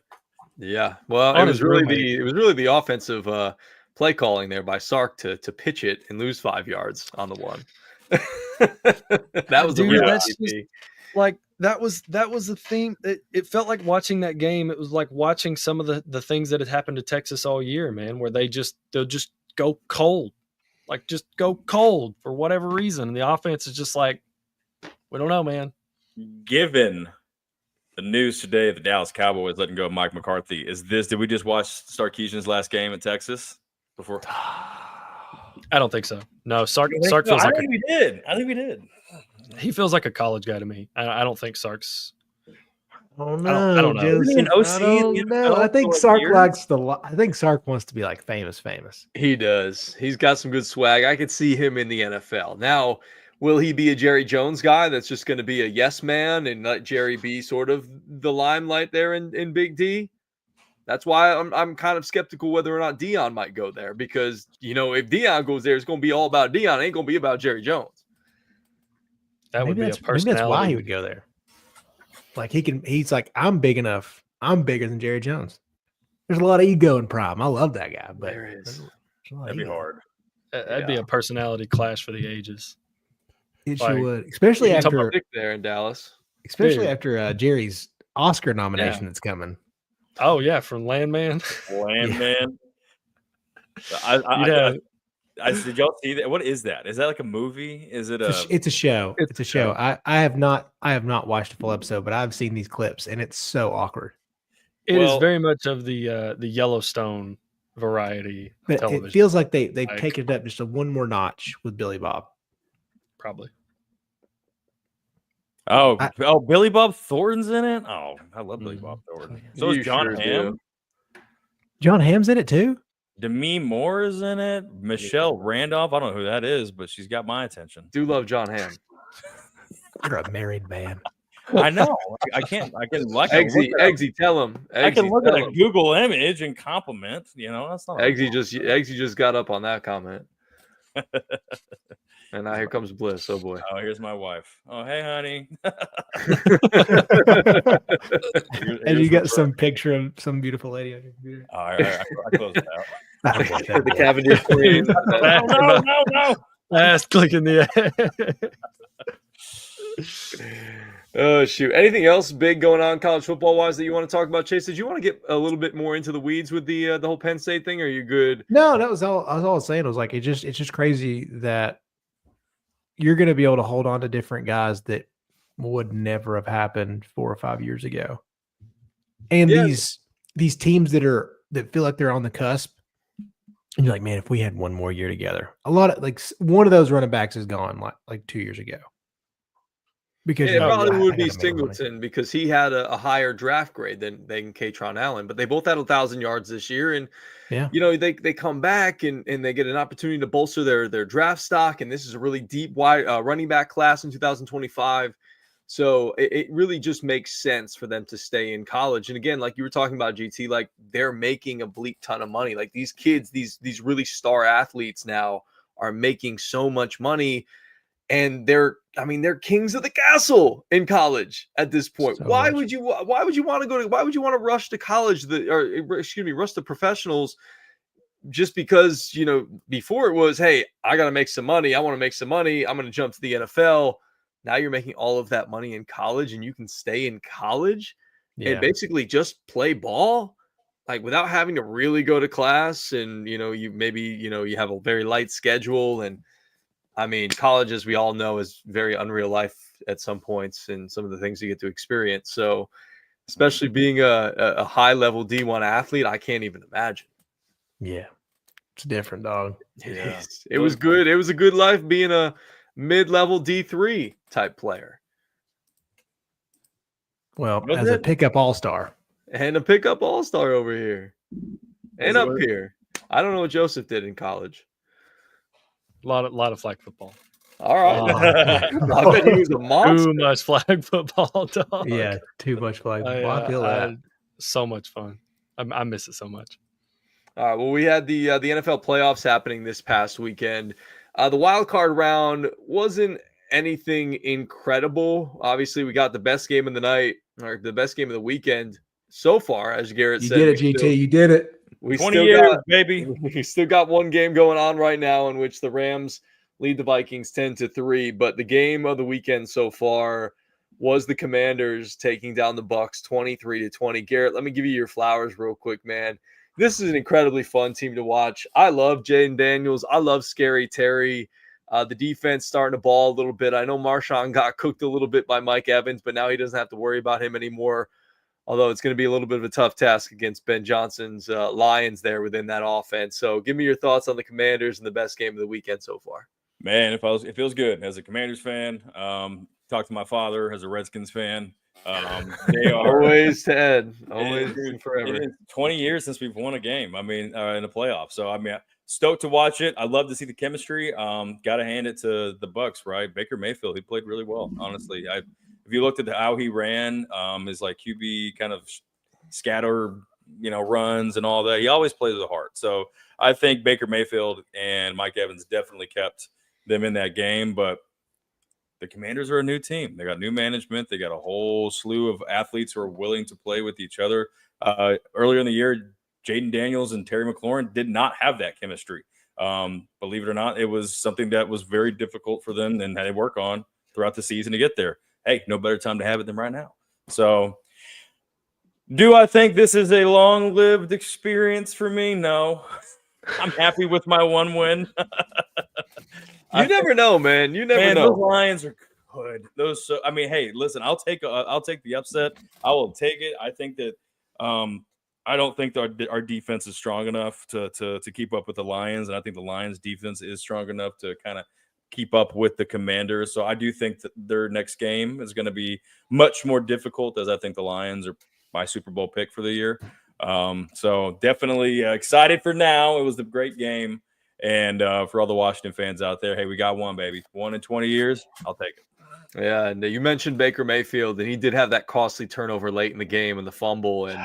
Yeah. Well, On it was his really roommate. the offensive play calling there by Sark to pitch it and lose 5 yards on the one. That was the Dude, real that's MVP. Like that was the theme. It felt like watching that game. It was like watching some of the things that had happened to Texas all year, man, where they'll just go cold. Like just go cold for whatever reason. And the offense is just like, we don't know, man. Given the news today, the Dallas Cowboys letting go of Mike McCarthy. Did we just watch Sarkisian's last game at Texas before? I don't think so. No, Sark feels I like think we did. I think we did. he feels like a college guy to me. I don't think Sark's. Oh I don't know. Joseph, Isn't he an OC I in don't the know. NFL I think for, like, Sark years? I think Sark wants to be like famous. He does. He's got some good swag. I could see him in the NFL. Now, will he be a Jerry Jones guy that's just going to be a yes man and let Jerry be sort of the limelight there in Big D? That's why I'm kind of skeptical whether or not Dion might go there because, if Dion goes there, it's going to be all about Dion. It ain't going to be about Jerry Jones. That would be a Maybe personality. that's why he would go there. Like he's like, I'm big enough. I'm bigger than Jerry Jones. There's a lot of ego in Prime. I love that guy, but There is. there's a lot of That'd be ego. hard. That'd be a personality clash for the ages. It Like, sure would, especially You talk after about Vic there in Dallas. Jerry's Oscar nomination that's coming. Oh yeah, from Landman. Landman. Did y'all see that? What is that? Is that like a movie? Is it It's a show. It's It's a show. I have not watched a full episode, but I've seen these clips and it's so awkward. It is Well- very much of the Yellowstone variety But television. it feels like they've Like- taken it up just one more notch with Billy Bob. Probably. Billy Bob Thornton's in it? Oh, I love Billy Mhm. Bob Thornton. So You is John sure Hamm. do. John Hamm's in it too. Demi Moore is in it. Michelle Randolph. I don't know who that is, but she's got my attention. Do love John Hamm. You're a married man. I know. I can Eggsy, tell him. I can Eggsy, look at tell a him. Google image and compliment. That's not. Eggsy just got up on that comment. And now here comes Bliss. Oh boy. Oh, here's my wife. Oh, hey, honey. And you got some picture of some beautiful lady on your computer. Oh, I closed it out. I don't get that. The Cavendish Queen. No. Last click in the Oh shoot! Anything else big going on college football wise that you want to talk about, Chase? Did you want to get a little bit more into the weeds with the whole Penn State thing? Or are you good? No, that was all. I was saying. It was like it's just crazy that you're going to be able to hold on to different guys that would never have happened 4 or 5 years ago, and Yeah. these teams that feel like they're on the cusp. And you're like, man, if we had one more year together, a lot of one of those running backs is gone like 2 years ago. because It probably I would be gotta make money. Singleton because he had a higher draft grade than Katron Allen, but they both had 1,000 yards this year, and Yeah. they come back and they get an opportunity to bolster their draft stock, and this is a really deep wide running back class in 2025. So it really just makes sense for them to stay in college. And again, like you were talking about, GT, like they're making a bleak ton of money. Like these kids, these really star athletes now are making so much money, and they're kings of the castle in college at this point. So why much. would you want to rush to college, rush to professionals just because, before it was, hey, I got to make some money. I want to make some money. I'm going to jump to the NFL. Now you're making all of that money in college, and you can stay in college and basically just play ball, like without having to really go to class. And, you have a very light schedule. And I mean, college, as we all know, is very unreal life at some points and some of the things you get to experience. So especially being a high level D1 athlete, I can't even imagine. Yeah. It's different, dog. It is. It was good. It was a good life being a mid-level D3 type player. Well, as a pickup all-star. And a pickup all-star over here. And up here. I don't know what Joseph did in college. A lot of flag football. All right. I bet he was a monster. Too much flag football, dog. Yeah, too much flag football. I feel that. So much fun. I miss it so much. All right. Well, we had the NFL playoffs happening this past weekend. The wild card round wasn't anything incredible. Obviously, we got the best game of the night, or the best game of the weekend so far, as Garrett said. You did it, GT. You did it. We 20 still years, got, baby. We still got one game going on right now in which the Rams lead the Vikings 10-3. But the game of the weekend so far was the Commanders taking down the Bucs 23-20. Garrett, let me give you your flowers real quick, man. This is an incredibly fun team to watch. I love Jaden Daniels. I love Scary Terry. The defense starting to ball a little bit. I know Marshawn got cooked a little bit by Mike Evans, but now he doesn't have to worry about him anymore. Although it's going to be a little bit of a tough task against Ben Johnson's Lions there within that offense. So give me your thoughts on the Commanders and the best game of the weekend so far. Man, it feels good as a Commanders fan. Talked to my father as a Redskins fan. They are always Ted, always and forever. It is 20 years since we've won a game. I mean, in the playoffs. So I mean, stoked to watch it. I love to see the chemistry. Got to hand it to the Bucs, right? Baker Mayfield, he played really well. Honestly, if you looked at how he ran, his like QB kind of scatter, runs and all that, he always plays with heart. So I think Baker Mayfield and Mike Evans definitely kept them in that game, but the Commanders are a new team. They got new management. They got a whole slew of athletes who are willing to play with each other. Earlier in the year, Jaden Daniels and Terry McLaurin did not have that chemistry. Believe it or not, it was something that was very difficult for them and had to work on throughout the season to get there. Hey, no better time to have it than right now. So do I think this is a long-lived experience for me? No. I'm happy with my one win. You never know, man. You never know. Those Lions are good. Hey, listen, I'll take the upset. I will take it. I think that I don't think our defense is strong enough to keep up with the Lions, and I think the Lions defense is strong enough to kind of keep up with the Commanders. So I do think that their next game is going to be much more difficult, as I think the Lions are my Super Bowl pick for the year. So definitely excited for now. It was a great game. And for all the Washington fans out there, hey, we got one, baby. 1 in 20 years. I'll take it. Yeah, and you mentioned Baker Mayfield, and he did have that costly turnover late in the game and the fumble. And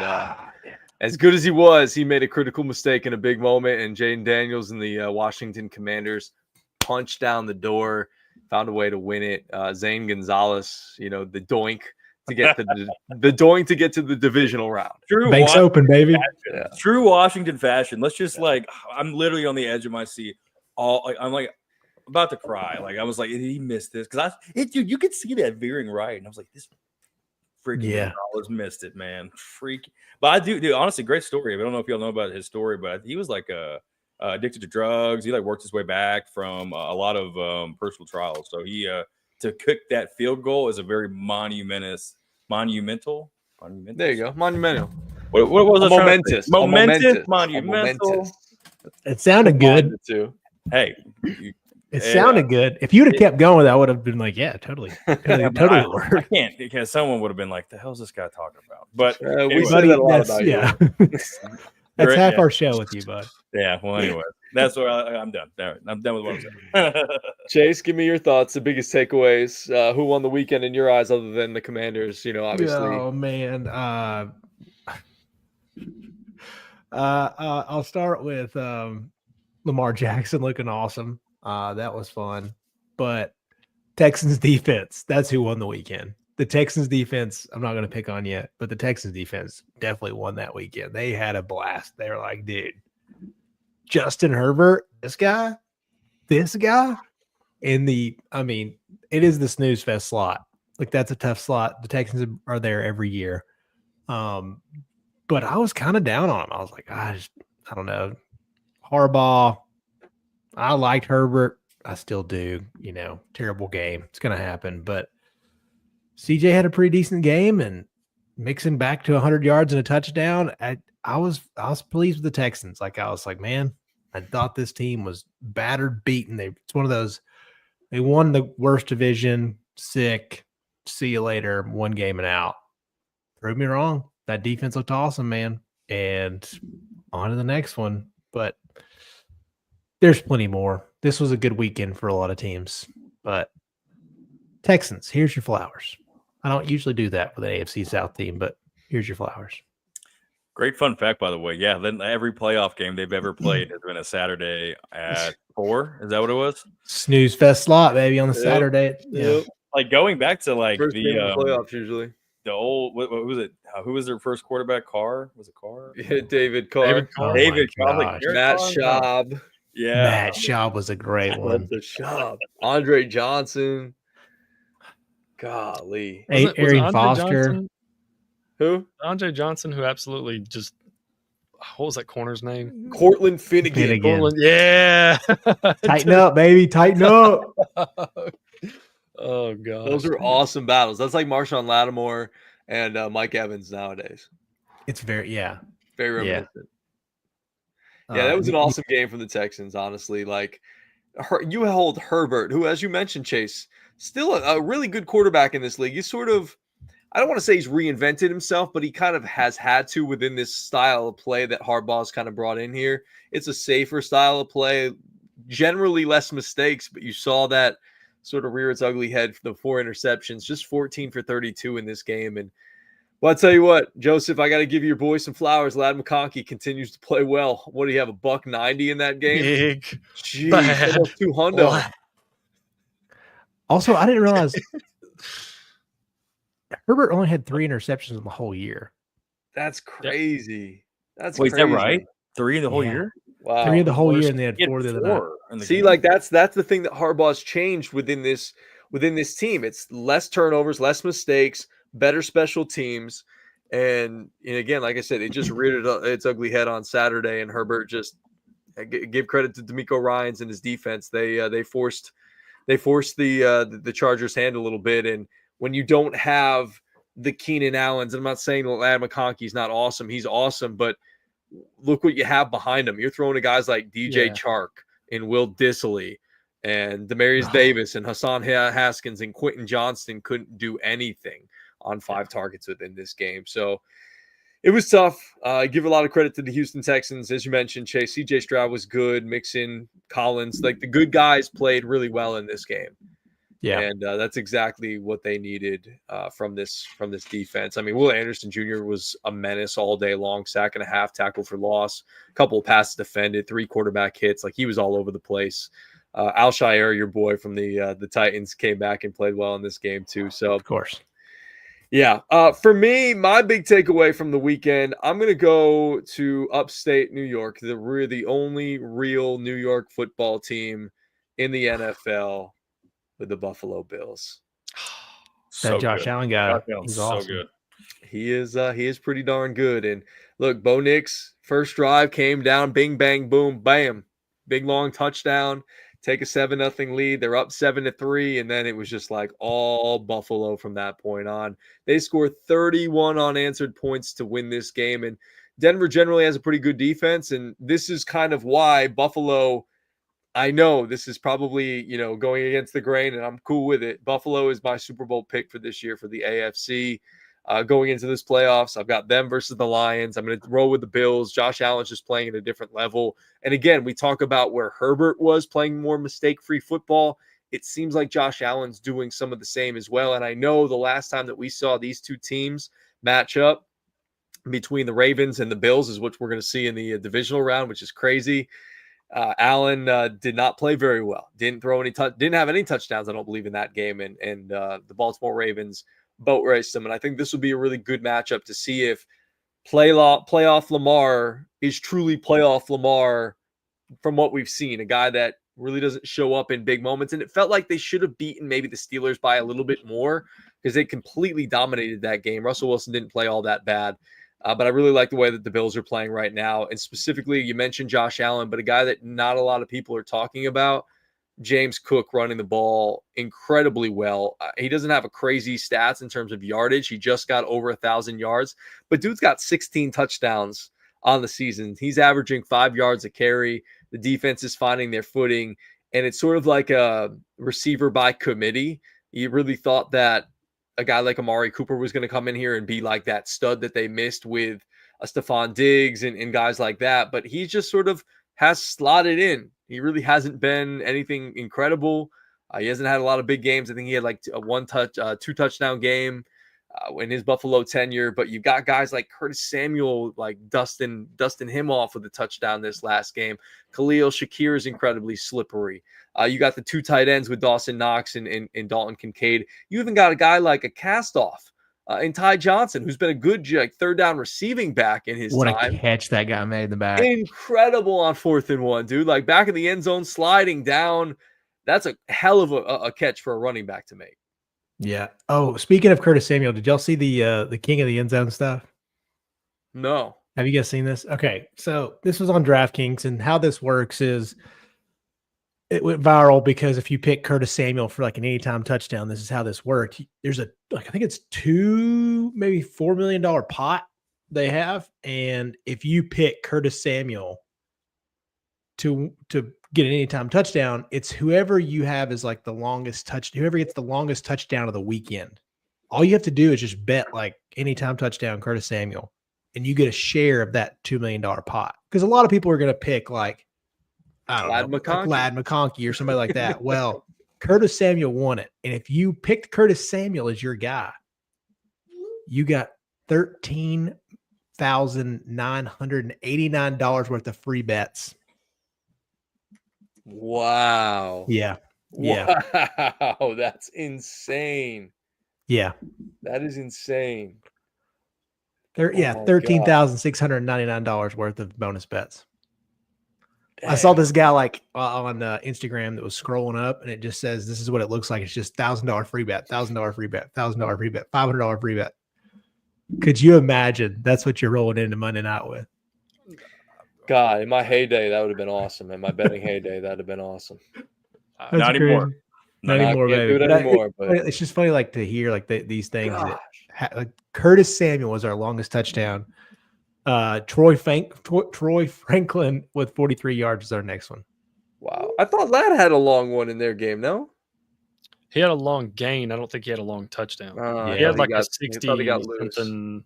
as good as he was, he made a critical mistake in a big moment. And Jaden Daniels and the Washington Commanders punched down the door, found a way to win it. Zane Gonzalez, the doink to get to the divisional round. Banks open, baby. Yeah. True Washington fashion. Let's just I'm literally on the edge of my seat. I'm like about to cry. Like I was like, did he miss this? Because dude, you could see that veering right, and I was like, this freaking Gonzalez missed it, man. Freak. But I do, dude. Honestly, great story. I don't know if y'all know about his story, but he was like addicted to drugs. He worked his way back from a lot of personal trials. So he to kick that field goal is a very monumental. There you go, monumental. What was it? Momentous. Monumental. It sounded good Hey, It sounded good. If you'd have kept going, I would have been like, yeah, totally I work. can't, because someone would have been like, "The hell's this guy talking about?" But we anyway, say that a lot that's about yeah. you. That's Great, half yeah. our show with you, bud. Yeah. Well, anyway, that's where I'm done. All right, I'm done with what I'm saying. Chase, give me your thoughts, the biggest takeaways. Who won the weekend in your eyes, other than the Commanders? Obviously. Oh man. I'll start with Lamar Jackson looking awesome. That was fun. But Texans defense, that's who won the weekend. The Texans defense, I'm not going to pick on yet, but the Texans defense definitely won that weekend. They had a blast. They were like, dude, Justin Herbert, this guy, it is the snooze fest slot. Like, that's a tough slot. The Texans are there every year. But I was kind of down on him. I was like, I don't know. Harbaugh, I liked Herbert. I still do. Terrible game. It's going to happen. But CJ had a pretty decent game, and mixing back to 100 yards and a touchdown. I was pleased with the Texans. Like, I was like, man, I thought this team was battered, beaten. It's one of those. They won the worst division. Sick. See you later. One game and out. Prove me wrong. That defense looked awesome, man. And on to the next one. But there's plenty more. This was a good weekend for a lot of teams. But Texans, here's your flowers. I don't usually do that with an AFC South team, but here's your flowers. Great fun fact, by the way. Yeah, then every playoff game they've ever played has been a Saturday at 4. Is that what it was? Snooze fest slot, baby, on the Saturday. Yeah. Like, going back to like First game of the playoffs usually. The old, what was it? Who was their first quarterback? Carr? Was it Carr? Yeah, David Carr. David Carr. Gosh. Matt Schaub. Yeah. Matt Schaub was a great one. The Schaub. Andre Johnson. Golly. Arian Foster. Johnson? Who? Andre Johnson, who absolutely just, what was that corner's name? Cortland Finnegan. Cortland, yeah. Tighten up, baby. Tighten up. Oh, God. Those are awesome battles. That's like Marshawn Lattimore and Mike Evans nowadays. It's very reminiscent. Yeah, that was an awesome game from the Texans, honestly. Like, you hold Herbert, who, as you mentioned, Chase, still a really good quarterback in this league. He's sort of, I don't want to say he's reinvented himself, but he kind of has had to within this style of play that Harbaugh's kind of brought in here. It's a safer style of play, generally less mistakes, but you saw that sort of rear its ugly head for the 4 interceptions, just 14 for 32 in this game. And well, I'll tell you what, Joseph, I got to give your boy some flowers. Ladd McConkey continues to play well. What do you have, $190 in that game? Big. Jeez, almost 200. Also, I didn't realize Herbert only had 3 interceptions in the whole year. That's crazy. That's Wait, crazy. is that right? 3 in the whole year? Wow. 3 in the whole year, and they had 4 the other night. See, like that's the thing that Harbaugh's changed within this team. It's less turnovers, less mistakes, better special teams, and again, like I said, it just reared its ugly head on Saturday. And Herbert just give credit to D'Amico Ryans and his defense. They forced the Chargers' hand a little bit, and when you don't have the Keenan Allens, and I'm not saying Ladd McConkey's not awesome. He's awesome, but look what you have behind him. You're throwing to guys like DJ Chark and Will Dissly and Demarius Davis and Hassan Haskins and Quentin Johnston couldn't do anything on 5 targets within this game. So it was tough. I give a lot of credit to the Houston Texans. As you mentioned, Chase, CJ Stroud was good. Mixon, Collins, like the good guys played really well in this game. Yeah, and that's exactly what they needed from this defense. I mean, Will Anderson Jr. was a menace all day long, sack and a half, tackle for loss, a couple of passes defended, 3 quarterback hits. Like, he was all over the place. Alshire, your boy from the Titans, came back and played well in this game too. So, of course, yeah. For me, my big takeaway from the weekend, I'm going to go to upstate New York, the only real New York football team in the NFL. With the Buffalo Bills. That Josh Allen guy, he's awesome. So good. He is pretty darn good. And look, Bo Nix, first drive came down, bing, bang, boom, bam. Big, long touchdown, take a 7-0 lead. They're up 7-3, and then it was just like all Buffalo from that point on. They scored 31 unanswered points to win this game, and Denver generally has a pretty good defense, and this is kind of why Buffalo – I know this is probably, going against the grain, and I'm cool with it. Buffalo is my Super Bowl pick for this year for the AFC. Going into this playoffs, I've got them versus the Lions. I'm going to roll with the Bills. Josh Allen's just playing at a different level. And again, we talk about where Herbert was playing more mistake-free football. It seems like Josh Allen's doing some of the same as well. And I know the last time that we saw these two teams match up between the Ravens and the Bills is what we're going to see in the divisional round, which is crazy. Allen did not play very well. Didn't throw any didn't have any touchdowns, I don't believe, in that game. And the Baltimore Ravens boat raced them. And I think this will be a really good matchup to see if playoff Lamar is truly playoff Lamar from what we've seen. A guy that really doesn't show up in big moments. And it felt like they should have beaten maybe the Steelers by a little bit more because they completely dominated that game. Russell Wilson didn't play all that bad. But I really like the way that the Bills are playing right now. And specifically, you mentioned Josh Allen, but a guy that not a lot of people are talking about, James Cook, running the ball incredibly well. He doesn't have a crazy stats in terms of yardage. He just got over 1,000 yards, but dude's got 16 touchdowns on the season. He's averaging 5 yards a carry. The defense is finding their footing, and it's sort of like a receiver by committee. You really thought that a guy like Amari Cooper was going to come in here and be like that stud that they missed with Stephon Diggs and guys like that, but he just sort of has slotted in. He really hasn't been anything incredible. He hasn't had a lot of big games. I think he had like a 2 touchdown game in his Buffalo tenure, but you've got guys like Curtis Samuel, like dusting him off with a touchdown this last game. Khalil Shakir is incredibly slippery. You got the 2 tight ends with Dawson Knox and Dalton Kincaid. You even got a guy like a cast-off in Ty Johnson, who's been a good third down receiving back in his time. What a catch that guy made in the back. Incredible on 4th and 1, dude. Like back in the end zone, sliding down. That's a hell of a catch for a running back to make. Yeah. Oh, speaking of Curtis Samuel, did y'all see the king of the end zone stuff? No. Have you guys seen this? Okay. So this was on DraftKings, and how this works is it went viral because if you pick Curtis Samuel for like an anytime touchdown, this is how this worked. There's I think it's $2, maybe $4 million pot they have. And if you pick Curtis Samuel to get an anytime touchdown, it's whoever you have is like the longest whoever gets the longest touchdown of the weekend. All you have to do is just bet like anytime touchdown Curtis Samuel, and you get a share of that $2 million pot. Because a lot of people are going to pick like, I don't know, like Ladd McConkey or somebody like that. Well, Curtis Samuel won it. And if you picked Curtis Samuel as your guy, you got $13,989 worth of free bets. Wow. Yeah. Wow. That's insane. Yeah. That is insane. $13,699 worth of bonus bets. Dang. I saw this guy like on Instagram that was scrolling up, and it just says, this is what it looks like. It's just $1,000 free bet, $1,000 free bet, $1,000 free bet, $500 free bet. Could you imagine that's what you're rolling into Monday night with? God, in my heyday, that would have been awesome. In my betting heyday, that would have been awesome. Not anymore. Not anymore, baby. Do it anymore, but it's just funny, like to hear like these things. Like Curtis Samuel was our longest touchdown. Troy Franklin with 43 yards is our next one. Wow, I thought Ladd had a long one in their game. No, he had a long gain. I don't think he had a long touchdown. He had like a 60 something.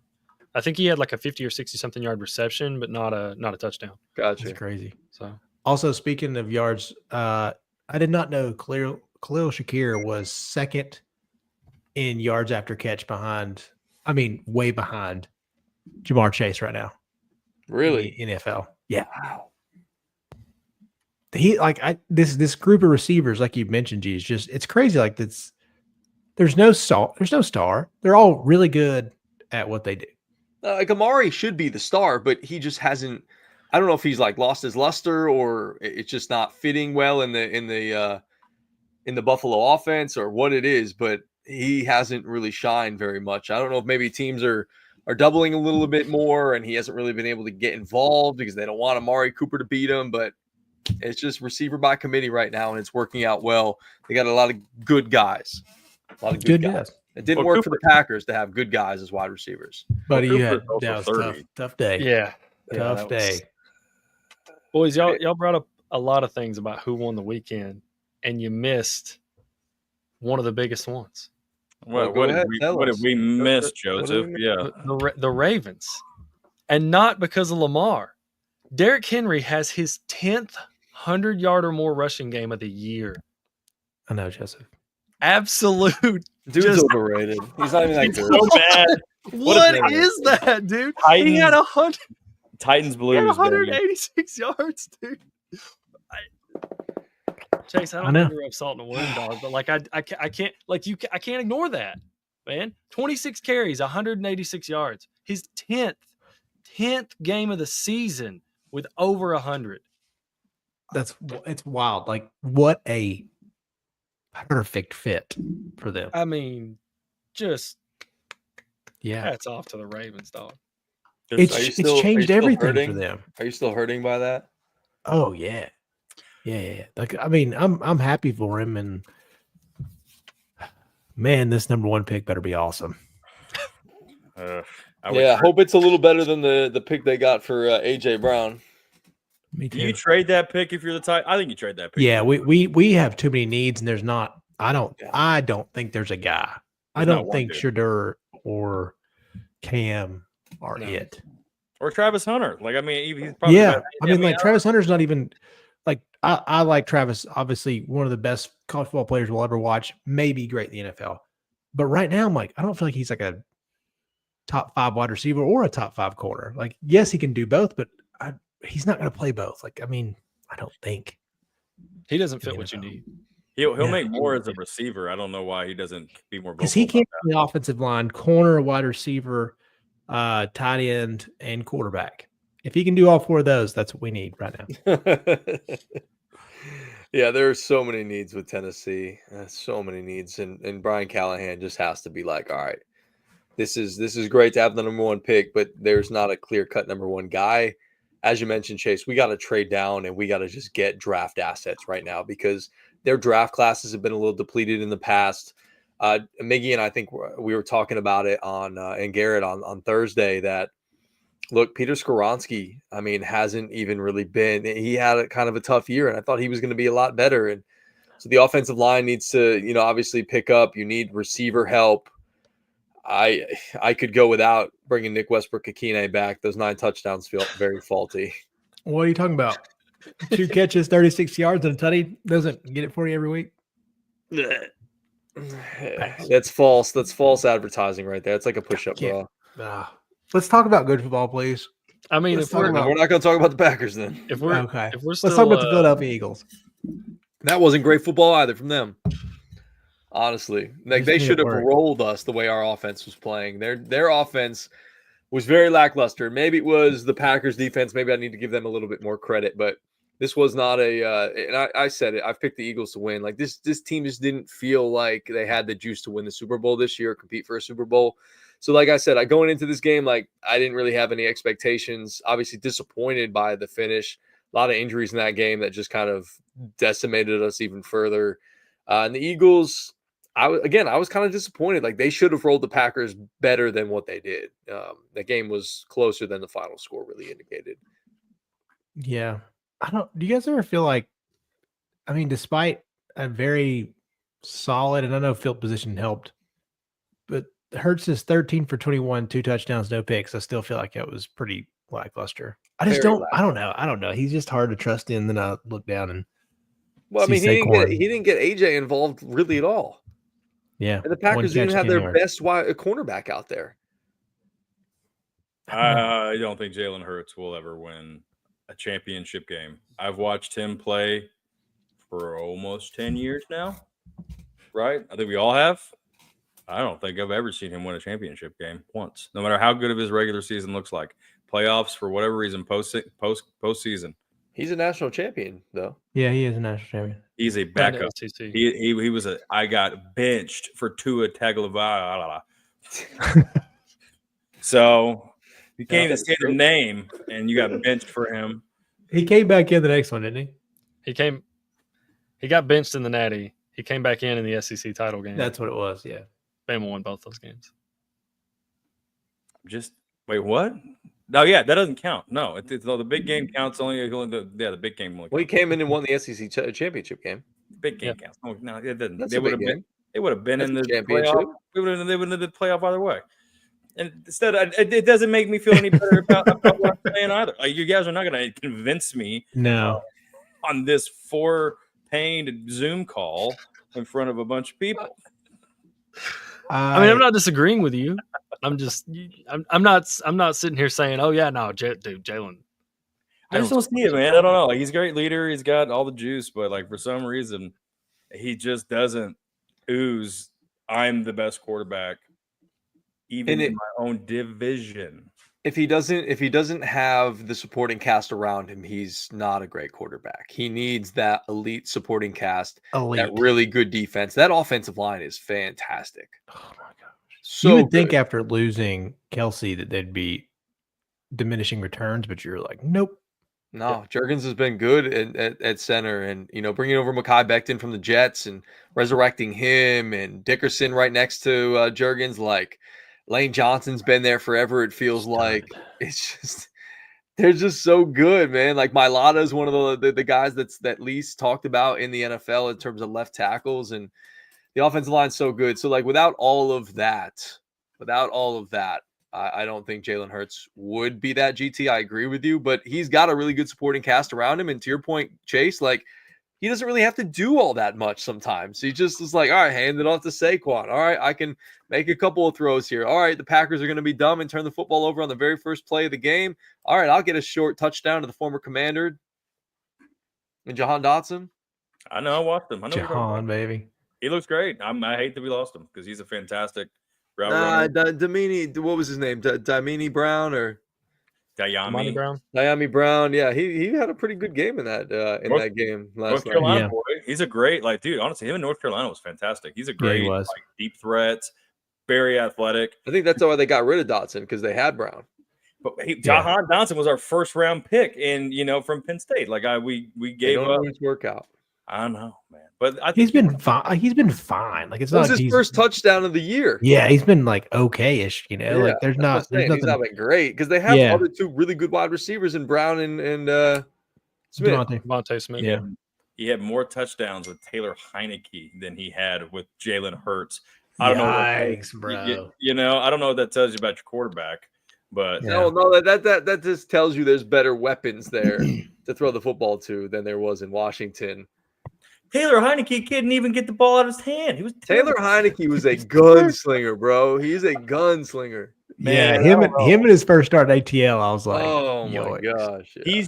I think he had like a 50 or 60 something yard reception, but not a touchdown. Gotcha. That's crazy. So also speaking of yards, I did not know Khalil Shakir was second in yards after catch way behind Jamar Chase right now. Really? In the NFL. Yeah. Wow. This group of receivers, like you mentioned, G, it's crazy. Like there's no star. They're all really good at what they do. Like Amari should be the star, but he just hasn't. I don't know if he's like lost his luster or it's just not fitting well in the Buffalo offense or what it is. But he hasn't really shined very much. I don't know if maybe teams are doubling a little bit more, and he hasn't really been able to get involved because they don't want Amari Cooper to beat him. But it's just receiver by committee right now, and it's working out well. They got a lot of good guys. A lot of good guys. It didn't work for the Packers to have good guys as wide receivers. But that was tough day. Yeah. Tough day. Boys, y'all brought up a lot of things about who won the weekend, and you missed one of the biggest ones. Well, What, go what, ahead, did we, tell what did us. we miss, What did Joseph? we miss? Yeah. The Ravens, and not because of Lamar. Derrick Henry has his 10th 100-yard or more rushing game of the year. I know, Joseph. Absolute. Dude's just overrated. He's not even that good. So bad. What a- is that, dude? Titans, He had 100. Titans He had Blues. baby. 186 yards, dude. Chase, I I don't know. mean to rub salt in the wound, dog, but like I can't like you. I can't ignore that, man. 26 carries, 186 yards. His 10th game of the season with over 100. It's wild. Like, what a perfect fit for them. I mean, just Yeah, hats off to the Ravens, dog. it's Are you it's still- are you changed still everything for hurting? them. Are you still hurting by that? Oh yeah. Like, I mean, I'm happy for him, and man, this number 1 pick better be awesome. I I hope it's a little better than the pick they got for AJ Brown. Me Do too. you trade that pick if you're the Titans? I think you trade that pick. Yeah, we have too many needs, and there's not. I don't think there's a guy. I There's not don't one think dude. Shadur or Cam are No. it. Or Travis Hunter. Like, I mean, he's probably Yeah, better. I mean, like Travis Hunter's not even like I like Travis. Obviously, one of the best college football players we'll ever watch. Maybe great in the NFL, but right now, I'm like, I don't feel like he's like a top 5 wide receiver or a top 5 corner. Like, yes, he can do both, but he's not going to play both. Like, I mean, I don't think He doesn't fit what you need. He'll Yeah. make more as a receiver. I don't know why he doesn't be more vocal because he about can't that. be the offensive line, corner, wide receiver, tight end, and quarterback. If he can do all 4 of those, that's what we need right now. Yeah, there are so many needs with Tennessee. So many needs, and Brian Callahan just has to be like, all right, this is great to have the number 1 pick, but there's not a clear-cut number 1 guy. As you mentioned, Chase, we got to trade down and we got to just get draft assets right now because their draft classes have been a little depleted in the past. Miggy and I think we were talking about it on and Garrett on Thursday that, look, Peter Skoronski, I mean, hasn't even really been – he had a kind of a tough year, and I thought he was going to be a lot better. And so the offensive line needs to, obviously pick up. You need receiver help. I could go without bringing Nick Westbrook-Akine back. Those 9 touchdowns feel very faulty. What are you talking about? 2 catches, 36 yards, and a tutty doesn't get it for you every week. That's false. That's false advertising right there. It's like a push-up bra. Let's talk about good football, please. I mean, Let's if talk we're about- We're not going to talk about the Packers then. if we're Okay. if we're still Let's talk about the Philadelphia Eagles. That wasn't great football either from them. Honestly, like Just they made it should have work. rolled us the way our offense was playing. Their offense was very lackluster. Maybe it was the Packers defense. Maybe I need to give them a little bit more credit, but this was not and I said it. I've picked the Eagles to win. Like this team just didn't feel like they had the juice to win the Super Bowl this year, compete for a Super Bowl. So like I said, going into this game, like I didn't really have any expectations. Obviously disappointed by the finish. A lot of injuries in that game that just kind of decimated us even further. And the Eagles, I was kind of disappointed. Like they should have rolled the Packers better than what they did. The game was closer than the final score really indicated. Yeah. Do you guys ever feel like, I mean, despite a very solid, and I know field position helped, but Hurts is 13 for 21, 2 touchdowns, no picks. I still feel like it was pretty lackluster. I Very don't know. He's just hard to trust in. Then I look down and Well, I mean, see Saquon. he didn't get AJ involved really at all. Yeah. And the Packers didn't catch, have 10 their yards. best cornerback out there. I don't think Jalen Hurts will ever win a championship game. I've watched him play for almost 10 years now, right? I think we all have. I don't think I've ever seen him win a championship game once, no matter how good of his regular season looks like. Playoffs, for whatever reason, postseason. He's a national champion, though. Yeah, he is a national champion. He's a and backup. SEC. He was I got benched for Tua Tagovailoa. So you can't even say the name, and you got benched for him. He came back in the next one, didn't he? He got benched in the Natty. He came back in the SEC title game. That's what it was. Yeah. Bama won both those games. Just wait, what? No, yeah, that doesn't count. No, the big game counts only. The big game only. Well, he Counts. came in and won the SEC championship game. Big game counts. No, it doesn't. That's They a would big have been. game. They would have been That's in a the championship. playoff. They would have been in the playoff either way. And instead, it doesn't make me feel any better about what I'm saying either. Like, you guys are not going to convince me No. on this 4-paned Zoom call in front of a bunch of people. I mean, I'm not disagreeing with you. I'm just, I'm not sitting here saying, oh yeah, no, dude, Jalen. I just don't see it, man. I don't know. Like, he's a great leader. He's got all the juice, but like for some reason, he just doesn't ooze. I'm the best quarterback, even in my own division. If he doesn't have the supporting cast around him, he's not a great quarterback. He needs that elite supporting cast, that really good defense. That offensive line is fantastic. Oh my gosh. So you would think after losing Kelsey that they'd be diminishing returns, but you're like, nope. No, Juergens has been good at center, and bringing over Mekhi Becton from the Jets and resurrecting him, and Dickerson right next to Juergens. Like Lane Johnson's been there forever. It feels like it's just they're just so good, man. Like Mailata is one of the guys that least talked about in the NFL in terms of left tackles, and the offensive line's so good. So like without all of that. I don't think Jalen Hurts would be that GT. I agree with you, but he's got a really good supporting cast around him. And to your point, Chase, like he doesn't really have to do all that much sometimes. He just is like, all right, hand it off to Saquon. All right, I can make a couple of throws here. All right, the Packers are going to be dumb and turn the football over on the very first play of the game. All right, I'll get a short touchdown to the former commander and Jahan Dotson. I know, I watched him. I know Jahan, baby. He looks great. I hate that we lost him because he's a fantastic route runner. Damini, what was his name? Damini Brown or Diami Brown? Diami Brown. Yeah, he had a pretty good game in that game last North night. Carolina boy. He's a great dude. Honestly, him in North Carolina was fantastic. He's a great deep threat, very athletic. I think that's why they got rid of Dotson because they had Brown. But Jahan Dotson was our first round pick, and from Penn State. Like we gave up his workout. I know, man. But I think he's been fine. He's been fine. Like it's not like his first touchdown of the year. Yeah, he's been like okay-ish. Like there's nothing. He's not been great because they have other two really good wide receivers in Brown and Smith. Devontae Smith. Yeah, he had more touchdowns with Taylor Heineke than he had with Jalen Hurts. I don't know, bro. I don't know what that tells you about your quarterback. But no, that just tells you there's better weapons there to throw the football to than there was in Washington. Taylor Heineke couldn't even get the ball out of his hand. He was Taylor Heineke was a gunslinger, bro. He's a gunslinger. Man, him and his first start at ATL, I was like, oh my gosh. Yeah. He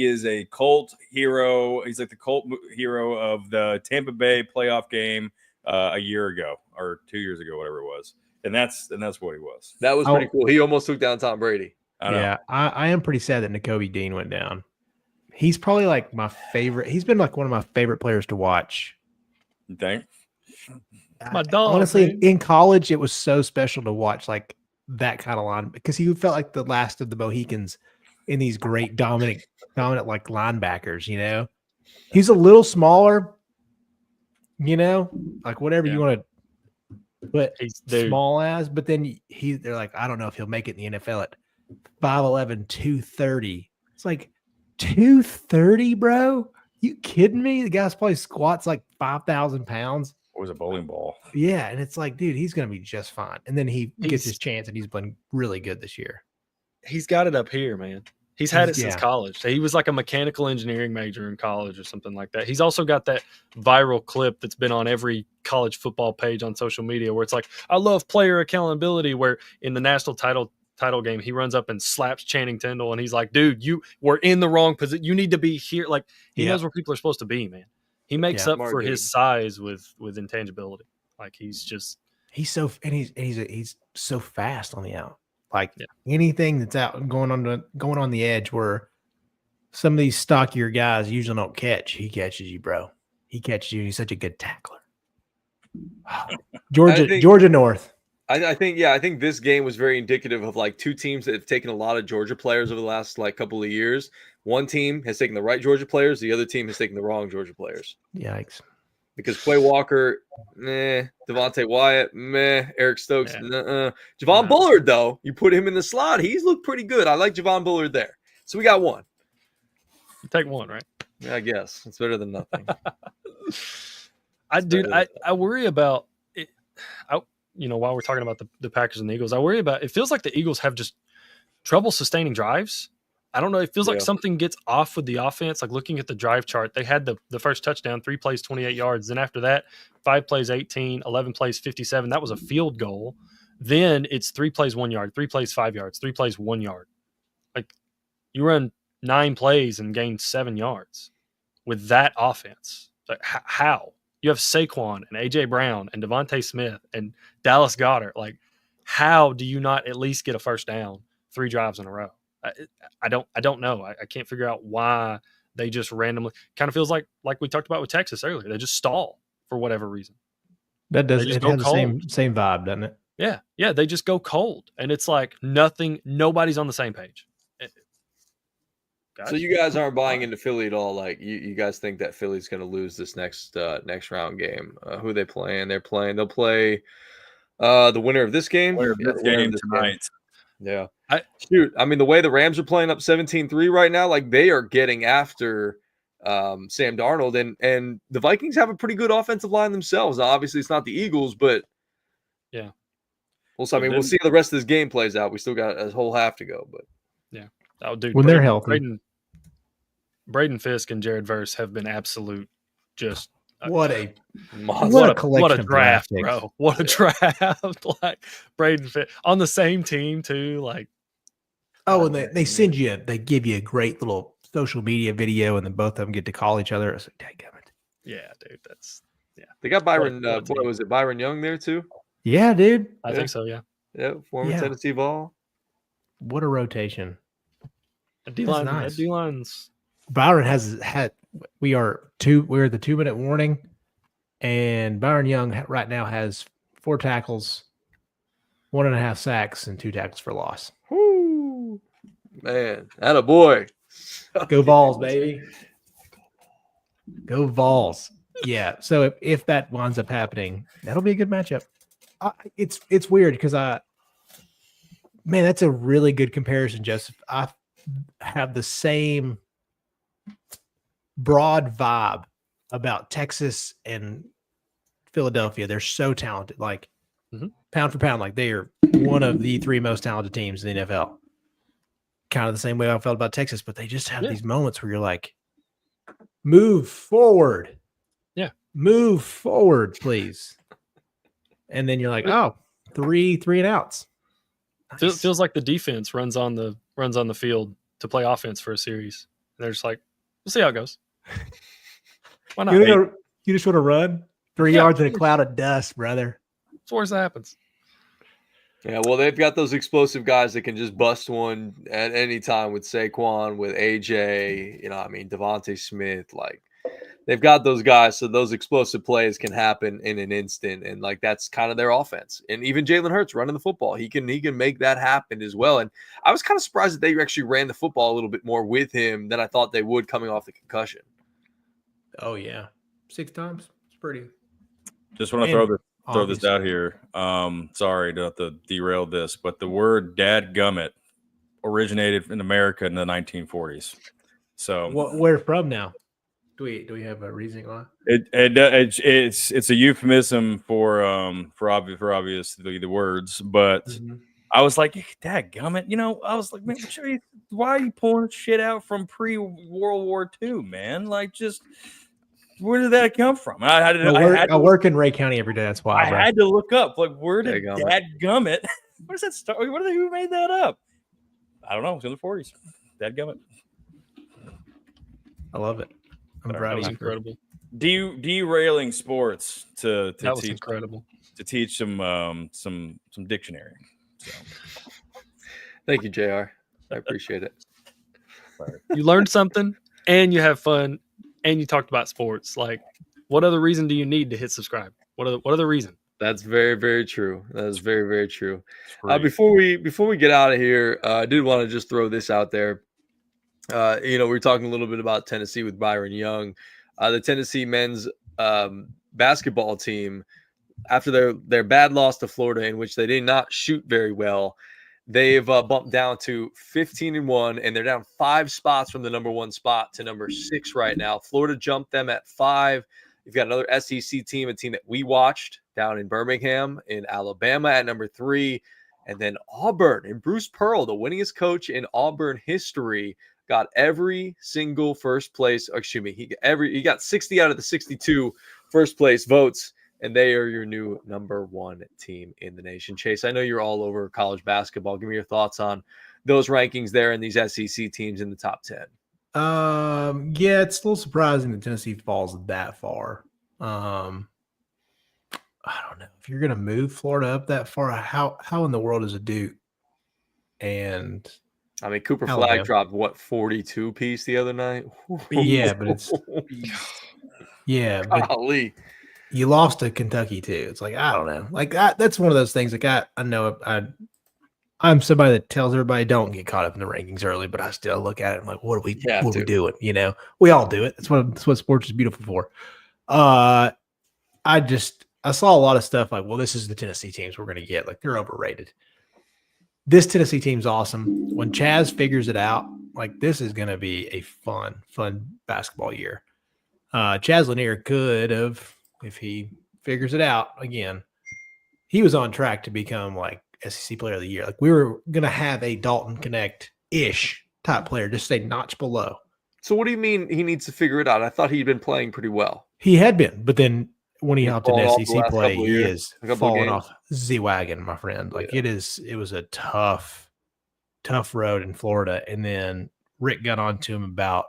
is a cult hero. He's like the cult hero of the Tampa Bay playoff game a year ago or 2 years ago, whatever it was. And that's what he was. That was pretty cool. He almost took down Tom Brady. I am pretty sad that Nakobe Dean went down. He's probably like my favorite. He's been like one of my favorite players to watch. You think? My dog. Honestly, in college, it was so special to watch like that kind of line because he felt like the last of the Mohicans in these great dominant like linebackers. He's a little smaller. Like whatever you want to. But he's small as, but then they're like, I don't know if he'll make it in the NFL at 5'11", 230. It's like 230, bro. You kidding me? The guy's probably squats like 5,000 pounds. It was a bowling ball. Yeah, and it's like, dude, he's gonna be just fine. And then he gets his chance, and he's been really good this year. He's got it up here, man. He's had it since college. He was like a mechanical engineering major in college or something like that. He's also got that viral clip that's been on every college football page on social media where it's like, I love player accountability, where in the national title game, he runs up and slaps Channing Tindall, and he's like, dude, you were in the wrong position. You need to be here. Like, he knows where people are supposed to be, man. He makes up for his size with intangibility. Like, he's so fast on the out. Like anything that's out going on the edge where some of these stockier guys usually don't catch, he catches you, bro. He catches you. He's such a good tackler. Georgia North. I think this game was very indicative of like two teams that have taken a lot of Georgia players over the last like couple of years. One team has taken the right Georgia players. The other team has taken the wrong Georgia players. Yikes. because Quay Walker, meh. Devontae Wyatt, meh. Eric Stokes, nuh-uh. Javon Bullard, though, you put him in the slot. He's looked pretty good. I like Javon Bullard there. So we got one. You take one, right? Yeah, I guess it's better than nothing. I worry about it. While we're talking about the Packers and the Eagles, I worry about it. Feels like the Eagles have just trouble sustaining drives. I don't know. It feels like something gets off with the offense. Like looking at the drive chart, they had the first touchdown, 3 plays, 28 yards. Then after that, 5 plays, 18, 11 plays, 57. That was a field goal. Then it's 3 plays, 1 yard, 3 plays, 5 yards, 3 plays, 1 yard. Like you run 9 plays and gain 7 yards with that offense. Like how? You have Saquon and A.J. Brown and Devontae Smith and Dallas Goedert. Like how do you not at least get a first down 3 drives in a row? I don't know. I can't figure out why they just randomly kind of feels like we talked about with Texas earlier. They just stall for whatever reason. That does it has the same vibe, doesn't it? Yeah. They just go cold, and it's like nobody's on the same page. So you guys aren't buying into Philly at all. Like you guys think that Philly's going to lose this next round game? Who are they playing? They'll play the winner of this game. Winner of this game tonight. Yeah. I mean, the way the Rams are playing up 17-3 right now, like they are getting after Sam Darnold, and the Vikings have a pretty good offensive line themselves. Now, obviously, it's not the Eagles, but yeah. We'll see how the rest of this game plays out. We still got a whole half to go, but yeah. Oh, dude, when they're healthy, Braden Fisk and Jared Verse have been absolute just what a draft, bro. What a draft. Like Braden Fisk on the same team too. Like and they give you a great little social media video, and then both of them get to call each other. It's like, dadgummit. Yeah, dude. They got Byron. What was it? Byron Young there too? Yeah, dude. I think so. Yeah. Yeah, former Tennessee Vol. What a rotation. D-line, nice. D-lines. Byron has had. We're the 2-minute warning, and Byron Young right now has 4 tackles, 1.5 sacks, and 2 tackles for loss. Woo, man, atta boy. Go Vols, baby. Go Vols. Yeah. So if that winds up happening, that'll be a good matchup. It's weird because that's a really good comparison, Joseph. I have the same broad vibe about Texas and Philadelphia. They're so talented, like pound for pound, like they are one of the 3 most talented teams in the NFL. Kind of the same way I felt about Texas, but they just have these moments where you're like, move forward. Yeah. Move forward, please. And then you're like, oh, 3 and outs. Nice. Feels like the defense runs on the field to play offense for a series. And they're just like, we'll see how it goes. Why not? You just want to run 3 yards in a cloud of dust, brother. It's worse that happens. Yeah, well, they've got those explosive guys that can just bust one at any time with Saquon, with AJ, Devontae Smith. Like, they've got those guys, so those explosive plays can happen in an instant, and like that's kind of their offense. And even Jalen Hurts running the football, he can make that happen as well. And I was kind of surprised that they actually ran the football a little bit more with him than I thought they would coming off the concussion. Oh yeah, 6 times. It's pretty. Just want to throw this out here. Sorry to have to derail this, but the word "dadgummit" originated in America in the 1940s. So where from now? Do we have a reasoning why? It's a euphemism for obviously the words, but I was like, dadgummit, I was like, man, why are you pulling shit out from pre-World War II, man? Like, just where did that come from? I work in Ray County every day. That's why I had to look up, like, where did dadgummit? What is that story? Who made that up? I don't know. It's in the 40s. Dadgummit. I love it. I'm proud of you. Incredible. Derailing sports to teach incredible. To teach some dictionary. So. Thank you, JR. I appreciate it. You learned something, and you have fun, and you talked about sports. Like, what other reason do you need to hit subscribe? What other reason? That's very, very true. That is very, very true. Before we get out of here, I did want to just throw this out there. We were talking a little bit about Tennessee with Byron Young. The Tennessee men's basketball team, after their bad loss to Florida, in which they did not shoot very well, they've bumped down to 15-1, and they're down 5 spots from the number 1 spot to number 6 right now. Florida jumped them at 5. You've got another SEC team, a team that we watched down in Birmingham, in Alabama at number 3. And then Auburn and Bruce Pearl, the winningest coach in Auburn history, got every single first place. Excuse me, he got 60 out of the 62 first place votes, and they are your new number 1 team in the nation. Chase, I know you're all over college basketball. Give me your thoughts on those rankings there and these SEC teams in the top 10. Yeah, it's a little surprising that Tennessee falls that far. I don't know if you're going to move Florida up that far. How in the world is a Duke? And I mean, Cooper Alabama. Flag dropped what 42 piece the other night. Yeah, but it's but golly. You lost to Kentucky too. It's like I don't know. Like that's one of those things. Like I know I'm somebody that tells everybody don't get caught up in the rankings early, but I still look at it and I'm like, what are we doing? You know, we all do it. That's what sports is beautiful for. I saw a lot of stuff like, well, this is the Tennessee teams we're going to get. Like they're overrated. This Tennessee team's awesome. When Chaz figures it out, like this is going to be a fun basketball year. Chaz Lanier could have, if he figures it out again, he was on track to become like SEC Player of the Year. Like we were going to have a Dalton Connect-ish type player, just a notch below. So what do you mean he needs to figure it out? I thought he'd been playing pretty well. He had been, but then when he hopped into SEC play, he is falling off the wagon, my friend. Like it was a tough road in Florida. And then Rick got on to him about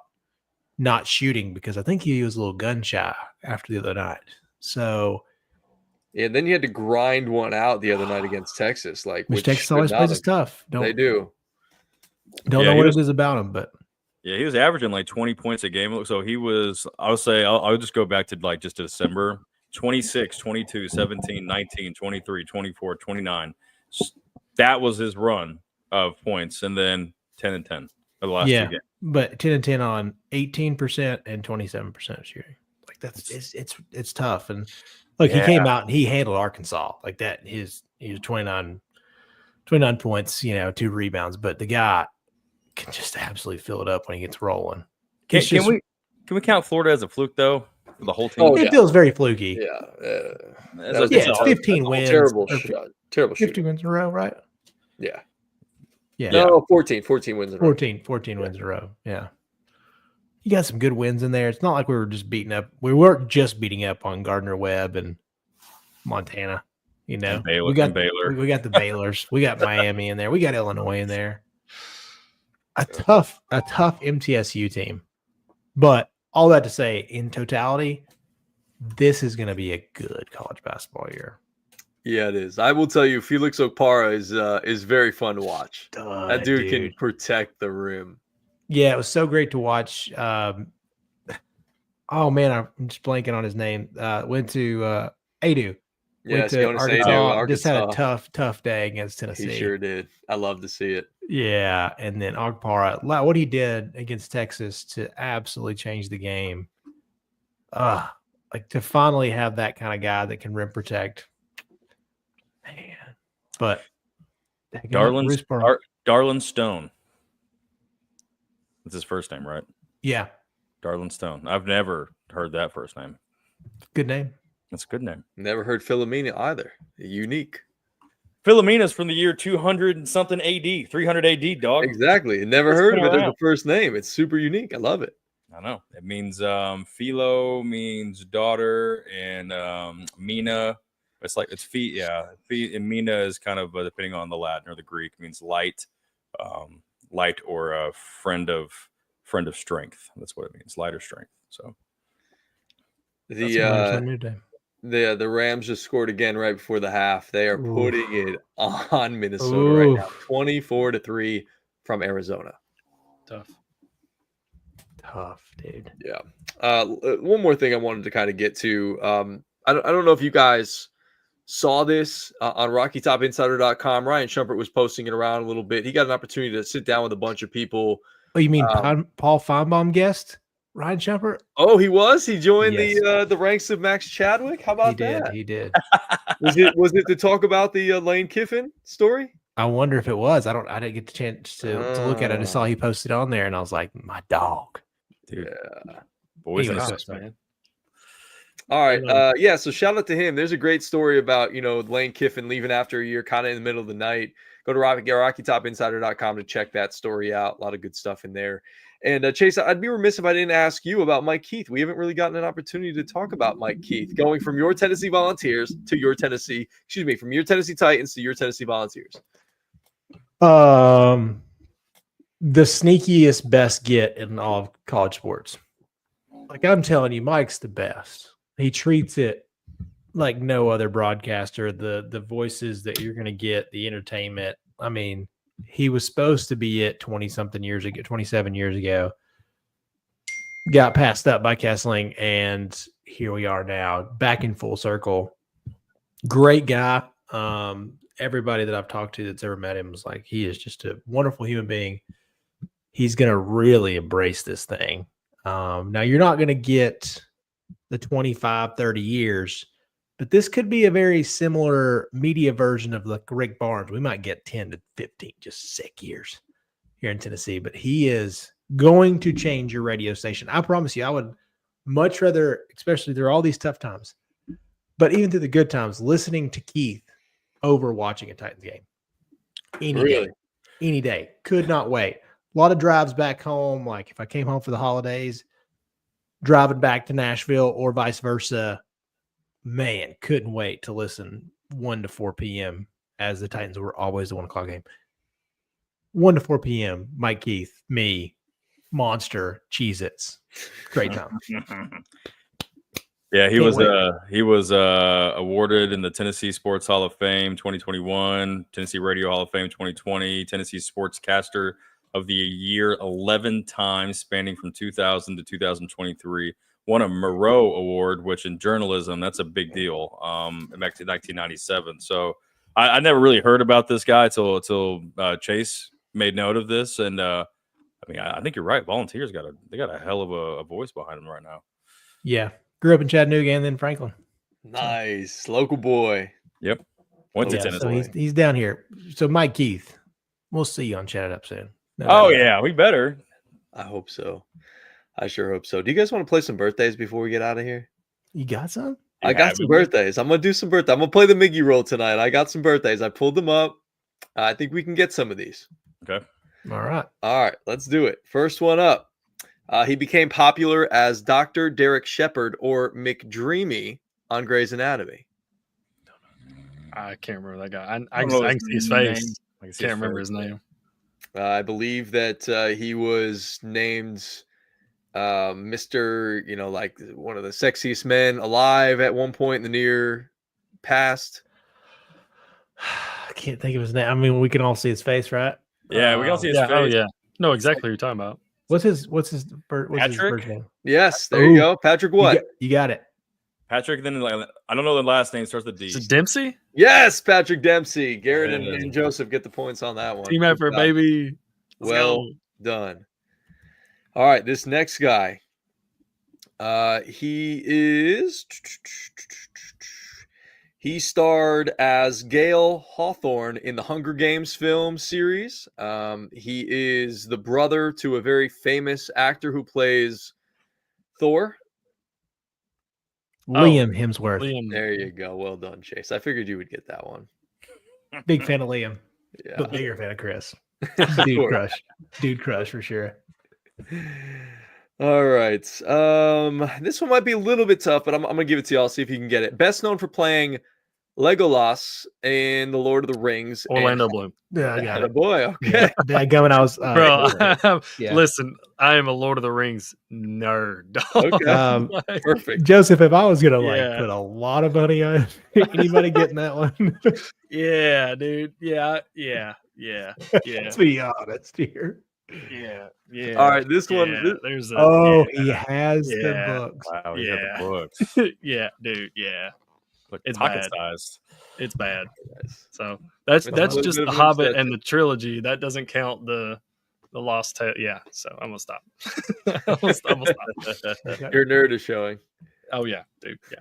not shooting because I think he was a little gun shy after the other night. So yeah, then you had to grind one out the other night against Texas. Which Texas always plays is tough. They do. Don't know what it is about him, but yeah, he was averaging like 20 points a game. So he was, I would say, I'll just go back to like just December 26, 22, 17, 19, 23, 24, 29. That was his run of points. And then 10 and 10 the last 2 games. But 10 and 10 on 18% and 27% shooting. Like that's it's tough. And look, he came out and he handled Arkansas like that. He was 29 points, 2 rebounds, but the guy can just absolutely fill it up when he gets rolling. Can we count Florida as a fluke though? For the whole team? Oh, it feels very fluky. Yeah. It's 15 wins. Terrible shot. 15 wins in a row, right? Yeah. Yeah. No, 14 wins in a row. 14 wins in a row. Yeah. You got some good wins in there. It's not like we were just beating up. We weren't just beating up on Gardner Webb and Montana. And Baylor, we got Baylor. We got the Baylors. We got Miami in there. We got Illinois in there. A tough MTSU team. But all that to say, in totality, this is going to be a good college basketball year. Yeah, it is. I will tell you, Felix Okpara is very fun to watch. That dude can protect the rim. Yeah, it was so great to watch. Oh man, I'm just blanking on his name. Went to Adu. Yes, went to Arkansas. Just had a tough day against Tennessee. He sure did. I love to see it. Yeah, and then Okpara, what he did against Texas to absolutely change the game. Like to finally have that kind of guy that can rim protect. Man, but Darlin Stone. That's his first name, right? Yeah. Darlin Stone. I've never heard that first name. Good name. That's a good name. Never heard Philomena either. Unique. Philomena's from the year 200 and something AD, 300 AD, dog. Exactly. Never heard of it as a first name. It's super unique. I love it. I know. It means philo means daughter, and Mina. It's feet. Yeah. Feet, and Mina is kind of depending on the Latin or the Greek, means light. Light or a friend of strength. That's what it means. Light or strength. So the Rams just scored again right before the half. They are putting it on Minnesota right now. 24-3 from Arizona. Tough, dude. Yeah. One more thing I wanted to kind of get to. I don't know if you guys saw this on RockyTopInsider.com. Ryan Shumpert was posting it around a little bit. He got an opportunity to sit down with a bunch of people. Oh, you mean Paul Feinbaum guest? Ryan Shumpert? Oh, he was. He joined Yes. the ranks of Max Chadwick. How about that? He did. Was it to talk about the Lane Kiffin story? I wonder if it was. I didn't get the chance to look at it. I just saw he posted on there, and I was like, my dog. Dude. Yeah. Boys Anyway, and so- Gosh, man. All right. Hello. Yeah. So shout out to him. There's a great story about, Lane Kiffin leaving after a year, kind of in the middle of the night. Go to RockyTopInsider.com to check that story out. A lot of good stuff in there. And Chase, I'd be remiss if I didn't ask you about Mike Keith. We haven't really gotten an opportunity to talk about Mike Keith, going from your Tennessee Volunteers to your from your Tennessee Titans to your Tennessee Volunteers. The sneakiest best get in all of college sports. Like I'm telling you, Mike's the best. He treats it like no other broadcaster. The voices that you're going to get, the entertainment. I mean, he was supposed to be it 27 years ago. Got passed up by Kessling, and here we are now, back in full circle. Great guy. Everybody that I've talked to that's ever met him was like, he is just a wonderful human being. He's going to really embrace this thing. Now, you're not going to get the 25, 30 years, but this could be a very similar media version of like Rick Barnes. We might get 10 to 15 just sick years here in Tennessee, but he is going to change your radio station. I promise you, I would much rather, especially through all these tough times, but even through the good times, listening to Keith over watching a Titans game. Any day. Could not wait. A lot of drives back home. Like if I came home for the holidays, driving back to Nashville or vice versa, man, couldn't wait to listen 1 to 4 p.m. as the Titans were always the 1 o'clock game. 1 to 4 p.m. Mike Keith, me, Monster, Cheez-Its. Great time. Yeah, he Can't was awarded in the Tennessee Sports Hall of Fame 2021, Tennessee Radio Hall of Fame 2020, Tennessee Sportscaster of the Year 11 times, spanning from 2000 to 2023. Won a Moreau Award, which in journalism, that's a big deal, back to 1997. So I never really heard about this guy until Chase made note of this. And I think you're right. Volunteers got a hell of a voice behind them right now. Yeah. Grew up in Chattanooga and then Franklin. Nice. Local boy. Yep. Went to Yeah, Tennessee. so he's down here. So Mike Keith, we'll see you on Chat It Up soon. Yeah, we better. I hope so. I sure hope so. Do you guys want to play some birthdays before we get out of here? You got some? I got some birthdays. I'm going to do some birthdays. I'm going to play the Miggy roll tonight. I got some birthdays. I pulled them up. I think we can get some of these. Okay. All right. All right. Let's do it. First one up. He became popular as Dr. Derek Shepard or McDreamy on Grey's Anatomy. I can't remember that guy. I can see his face. Can't remember his name. I believe that he was named Mr., like one of the sexiest men alive at one point in the near past. I can't think of his name. I mean, we can all see his face, right? Yeah, we can all see his face. Oh, yeah. No, exactly what you're talking about. What's his first name? Yes, there you go. Patrick what? You got it. Patrick, then I don't know the last name, starts with D. Is it Dempsey? Yes, Patrick Dempsey. Garrett and Joseph get the points on that one. Team effort, baby. Well done. All right, this next guy. He starred as Gale Hawthorne in the Hunger Games film series. He is the brother to a very famous actor who plays Thor. Liam Hemsworth. There you go. Well done, Chase. I figured you would get that one. Big fan of Liam. Yeah. But bigger fan of Chris. Of Dude course. crush. Dude crush for sure. All right. This one might be a little bit tough, but I'm gonna give it to y'all. See if you can get it. Best known for playing Legolas in The Lord of the Rings. Orlando Bloom. Yeah, I got it. Boy, okay. Dadgummit, I was Bro, yeah. listen, I am a Lord of the Rings nerd. Okay. Perfect. Joseph, if I was gonna Yeah. put a lot of money on anybody getting that one, Yeah, dude. Yeah. let's be honest here. Yeah. All right, this Yeah, one. there's He has the Yeah. books. Wow, he got Yeah. the books. yeah, dude. Yeah, Look, It's pocket bad. sized. it's bad. So that's With a little just bit the of Hobbit inset. and the trilogy. That doesn't count the The Lost Tale. Yeah. So I'm gonna stop. I'm gonna stop. Your nerd is showing. Oh yeah, dude. Yeah.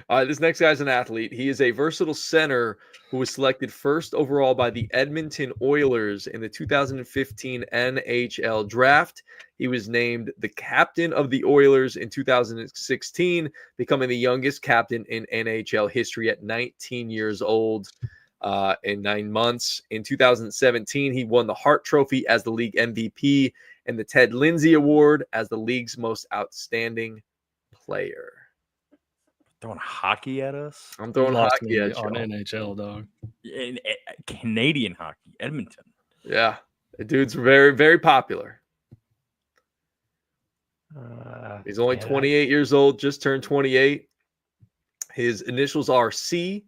All right, this next guy's an athlete. He is a versatile center who was selected first overall by the Edmonton Oilers in the 2015 NHL draft. He was named the captain of the Oilers in 2016, becoming the youngest captain in NHL history at 19 years old in 9 months. In 2017, he won the Hart Trophy as the league MVP and the Ted Lindsay Award as the league's most outstanding player. Throwing hockey at us? I'm throwing Lost hockey me at on you. NHL, dog. Canadian hockey, Edmonton. Yeah, the dude's very, very popular. He's only 28 years old, just turned 28. His initials are CM.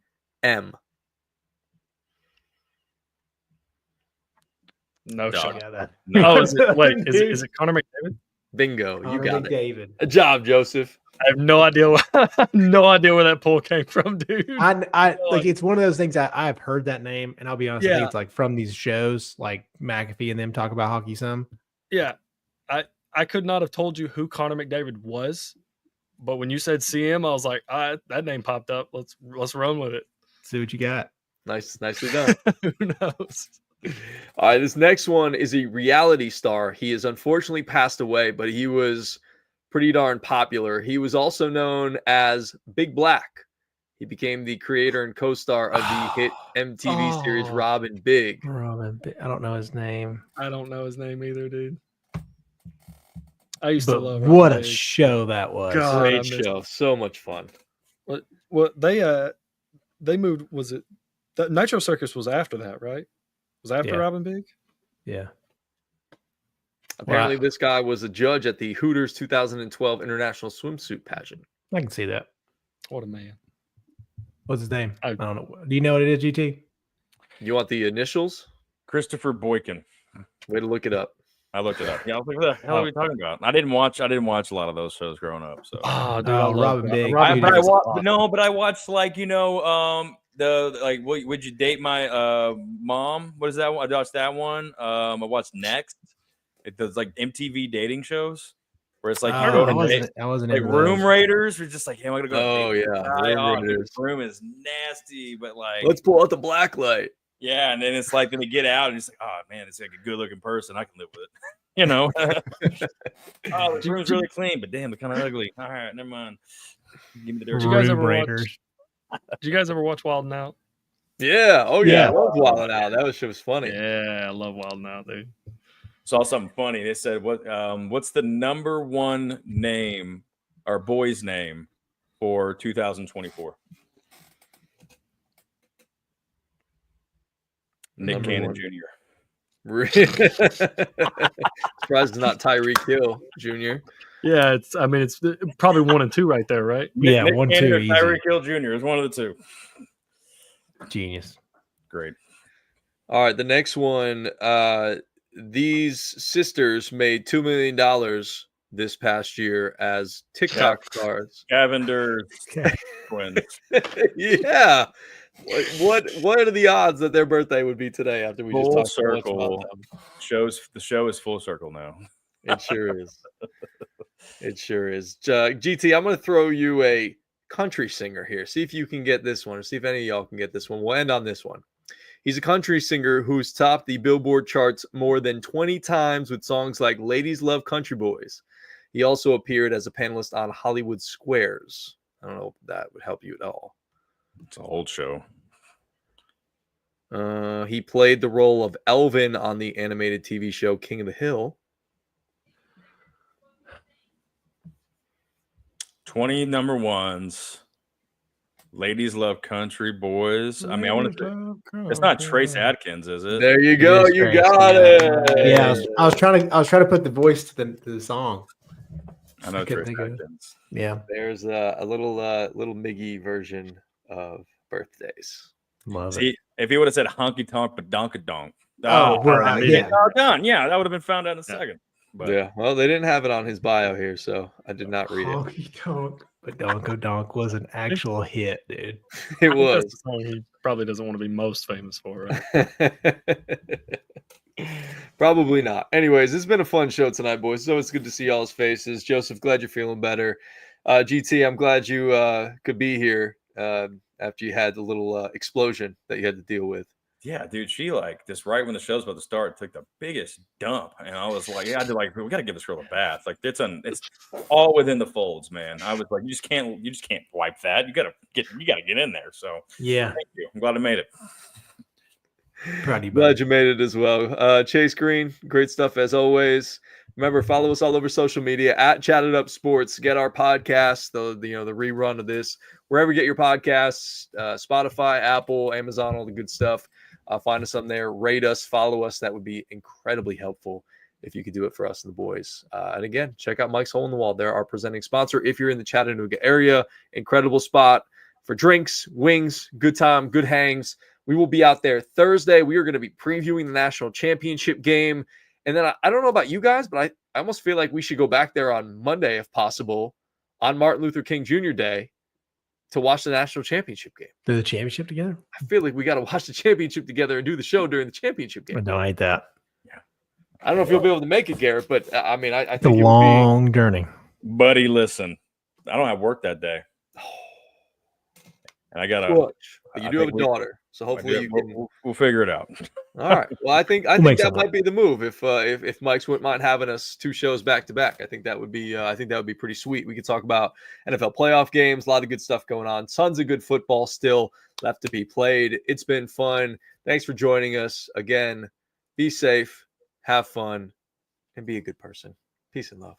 No Dog. shot. Yeah, that. Oh, is it Connor McDavid? Bingo, you Connor got it. McDavid. A job, Joseph. I have no idea. No idea where that poll came from, dude. I like it's one of those things I've heard that name, and I'll be honest, I Yeah. think it's like from these shows like McAfee and them talk about hockey some. Yeah, I could not have told you who Connor McDavid was, but when you said CM, I was like, that name popped up. Let's run with it. See what you got. Nicely done. Who knows? All right, this next one is a reality star. He has unfortunately passed away, but he was pretty darn popular. He was also known as Big Black. He became the creator and co-star of the hit MTV series Robin Big. I don't know his name. I don't know his name either, dude. I used to But love what a Robin Big. show that was. God. I Great missed show. So much fun. Well, they moved. Was it the Nitro Circus was after that, right? Was after Yeah. Robin Big? Yeah. Apparently, Wow. this guy was a judge at the Hooters 2012 International Swimsuit Pageant. I can see that. What a man! What's his name? I- I don't know. Do you know what it is, GT? You want the initials? Christopher Boykin. Way to look it up. I looked it up. Yeah, I was like, what the hell are we talking about? I didn't watch a lot of those shows growing up. So Oh, dude, Oh, I love Robin Big. Robin Dude, Big was awesome. but I watched like would you date my mom? What is that one? I watched that one. I watched Next. It does like MTV dating shows where it's like you go to date. I wasn't Like into Room those. Raiders, we're just like, hey, am I gonna go? Oh, date yeah, this guy? Room Oh, dude, Raiders. the room is nasty, but like, Let's pull out the black light. yeah, and then it's like then they get out and it's like, oh man, it's like a good looking person. I can live with it. You know, oh, the room's really clean, but damn, they're kind of ugly. All right, never mind. Give me the dirt. Did you guys Room ever Raiders. Did you guys ever watch Wild 'N Out? Yeah. Oh, yeah. Yeah. I love Wild Out. That shit was funny. Yeah, I love Wild 'N Out, dude. Saw something funny. They said, what's the number one name or boy's name for 2024? Nick Number Cannon one. Jr. Surprised it's not Tyreek Hill Jr. Yeah, it's probably 1 and 2 right there, right? Yeah, Nick 1-2 Cannon or easy. Tyreek Hill Jr. is one of the two. Genius. Great. All right, the next one. These sisters made $2 million this past year as TikTok stars. Cavender Okay. twins. Yeah. What are the odds that their birthday would be today after we just Full talked so much circle. about them? The show is full circle now. It sure is. It sure is. GT, I'm going to throw you a country singer here. See if you can get this one, or see if any of y'all can get this one. We'll end on this one. He's a country singer who's topped the Billboard charts more than 20 times with songs like Ladies Love Country Boys. He also appeared as a panelist on Hollywood Squares. I don't know if that would help you at all. It's an old show. He played the role of Elvin on the animated TV show King of the Hill. 20 number ones. Ladies Love Country Boys. I mean, I want to. It's not Trace Adkins, is it? There you go. is You Trace, got yeah. it. Yeah, I was trying to put the voice to the song. I know I couldn't Trace think of it. Adkins. Yeah, There's a little Miggy version of birthdays. love it. See, if he would have said honky tonk but donka donk. We're out. Yeah. Done. Yeah, that would have been found out in a second. But Yeah. Well, they didn't have it on his bio here, so I did not read it. Honky Tonk, but Donko Donk was an actual hit, dude. It That's was. the song he probably doesn't want to be most famous for, right? Probably not. Anyways, it's been a fun show tonight, boys. So it's good to see y'all's faces. Joseph, glad you're feeling better. GT, I'm glad you could be here after you had the little explosion that you had to deal with. Yeah, dude, she like just right when the show's about to start took the biggest dump, and I was like, yeah, I did like we got to give this girl a bath. Like it's all within the folds, man. I was like, you just can't wipe that. You gotta get in there. So Yeah. thank you. I'm glad I made it. Proud of you, Glad buddy. you made it as well. Chase Green, great stuff as always. Remember, follow us all over social media at Chatted Up Sports. Get our podcast, the rerun of this wherever you get your podcasts, Spotify, Apple, Amazon, all the good stuff. Find us on there, rate us, follow us. That would be incredibly helpful if you could do it for us and the boys. And again, check out Mike's Hole in the Wall. They're our presenting sponsor. If you're in the Chattanooga area, incredible spot for drinks, wings, good time, good hangs. We will be out there Thursday. We are going to be previewing the national championship game. And then I don't know about you guys, but I almost feel like we should go back there on Monday, if possible, on Martin Luther King Jr. Day to watch the national championship game. Do the championship together? I feel like we got to watch the championship together and do the show during the championship game. No, I hate that. I don't know if you'll be able to make it, Garrett, but I mean, I It's a think it long journey. Buddy, listen, I don't have work that day, and I got would be. But you do have a daughter, so hopefully you can. We'll figure it out. All right. Well, I think make that something. might be the move if Mike's wouldn't mind having us 2 shows back to back. I think that would be pretty sweet. We could talk about NFL playoff games, a lot of good stuff going on, tons of good football still left to be played. It's been fun. Thanks for joining us again. Be safe, have fun, and be a good person. Peace and love.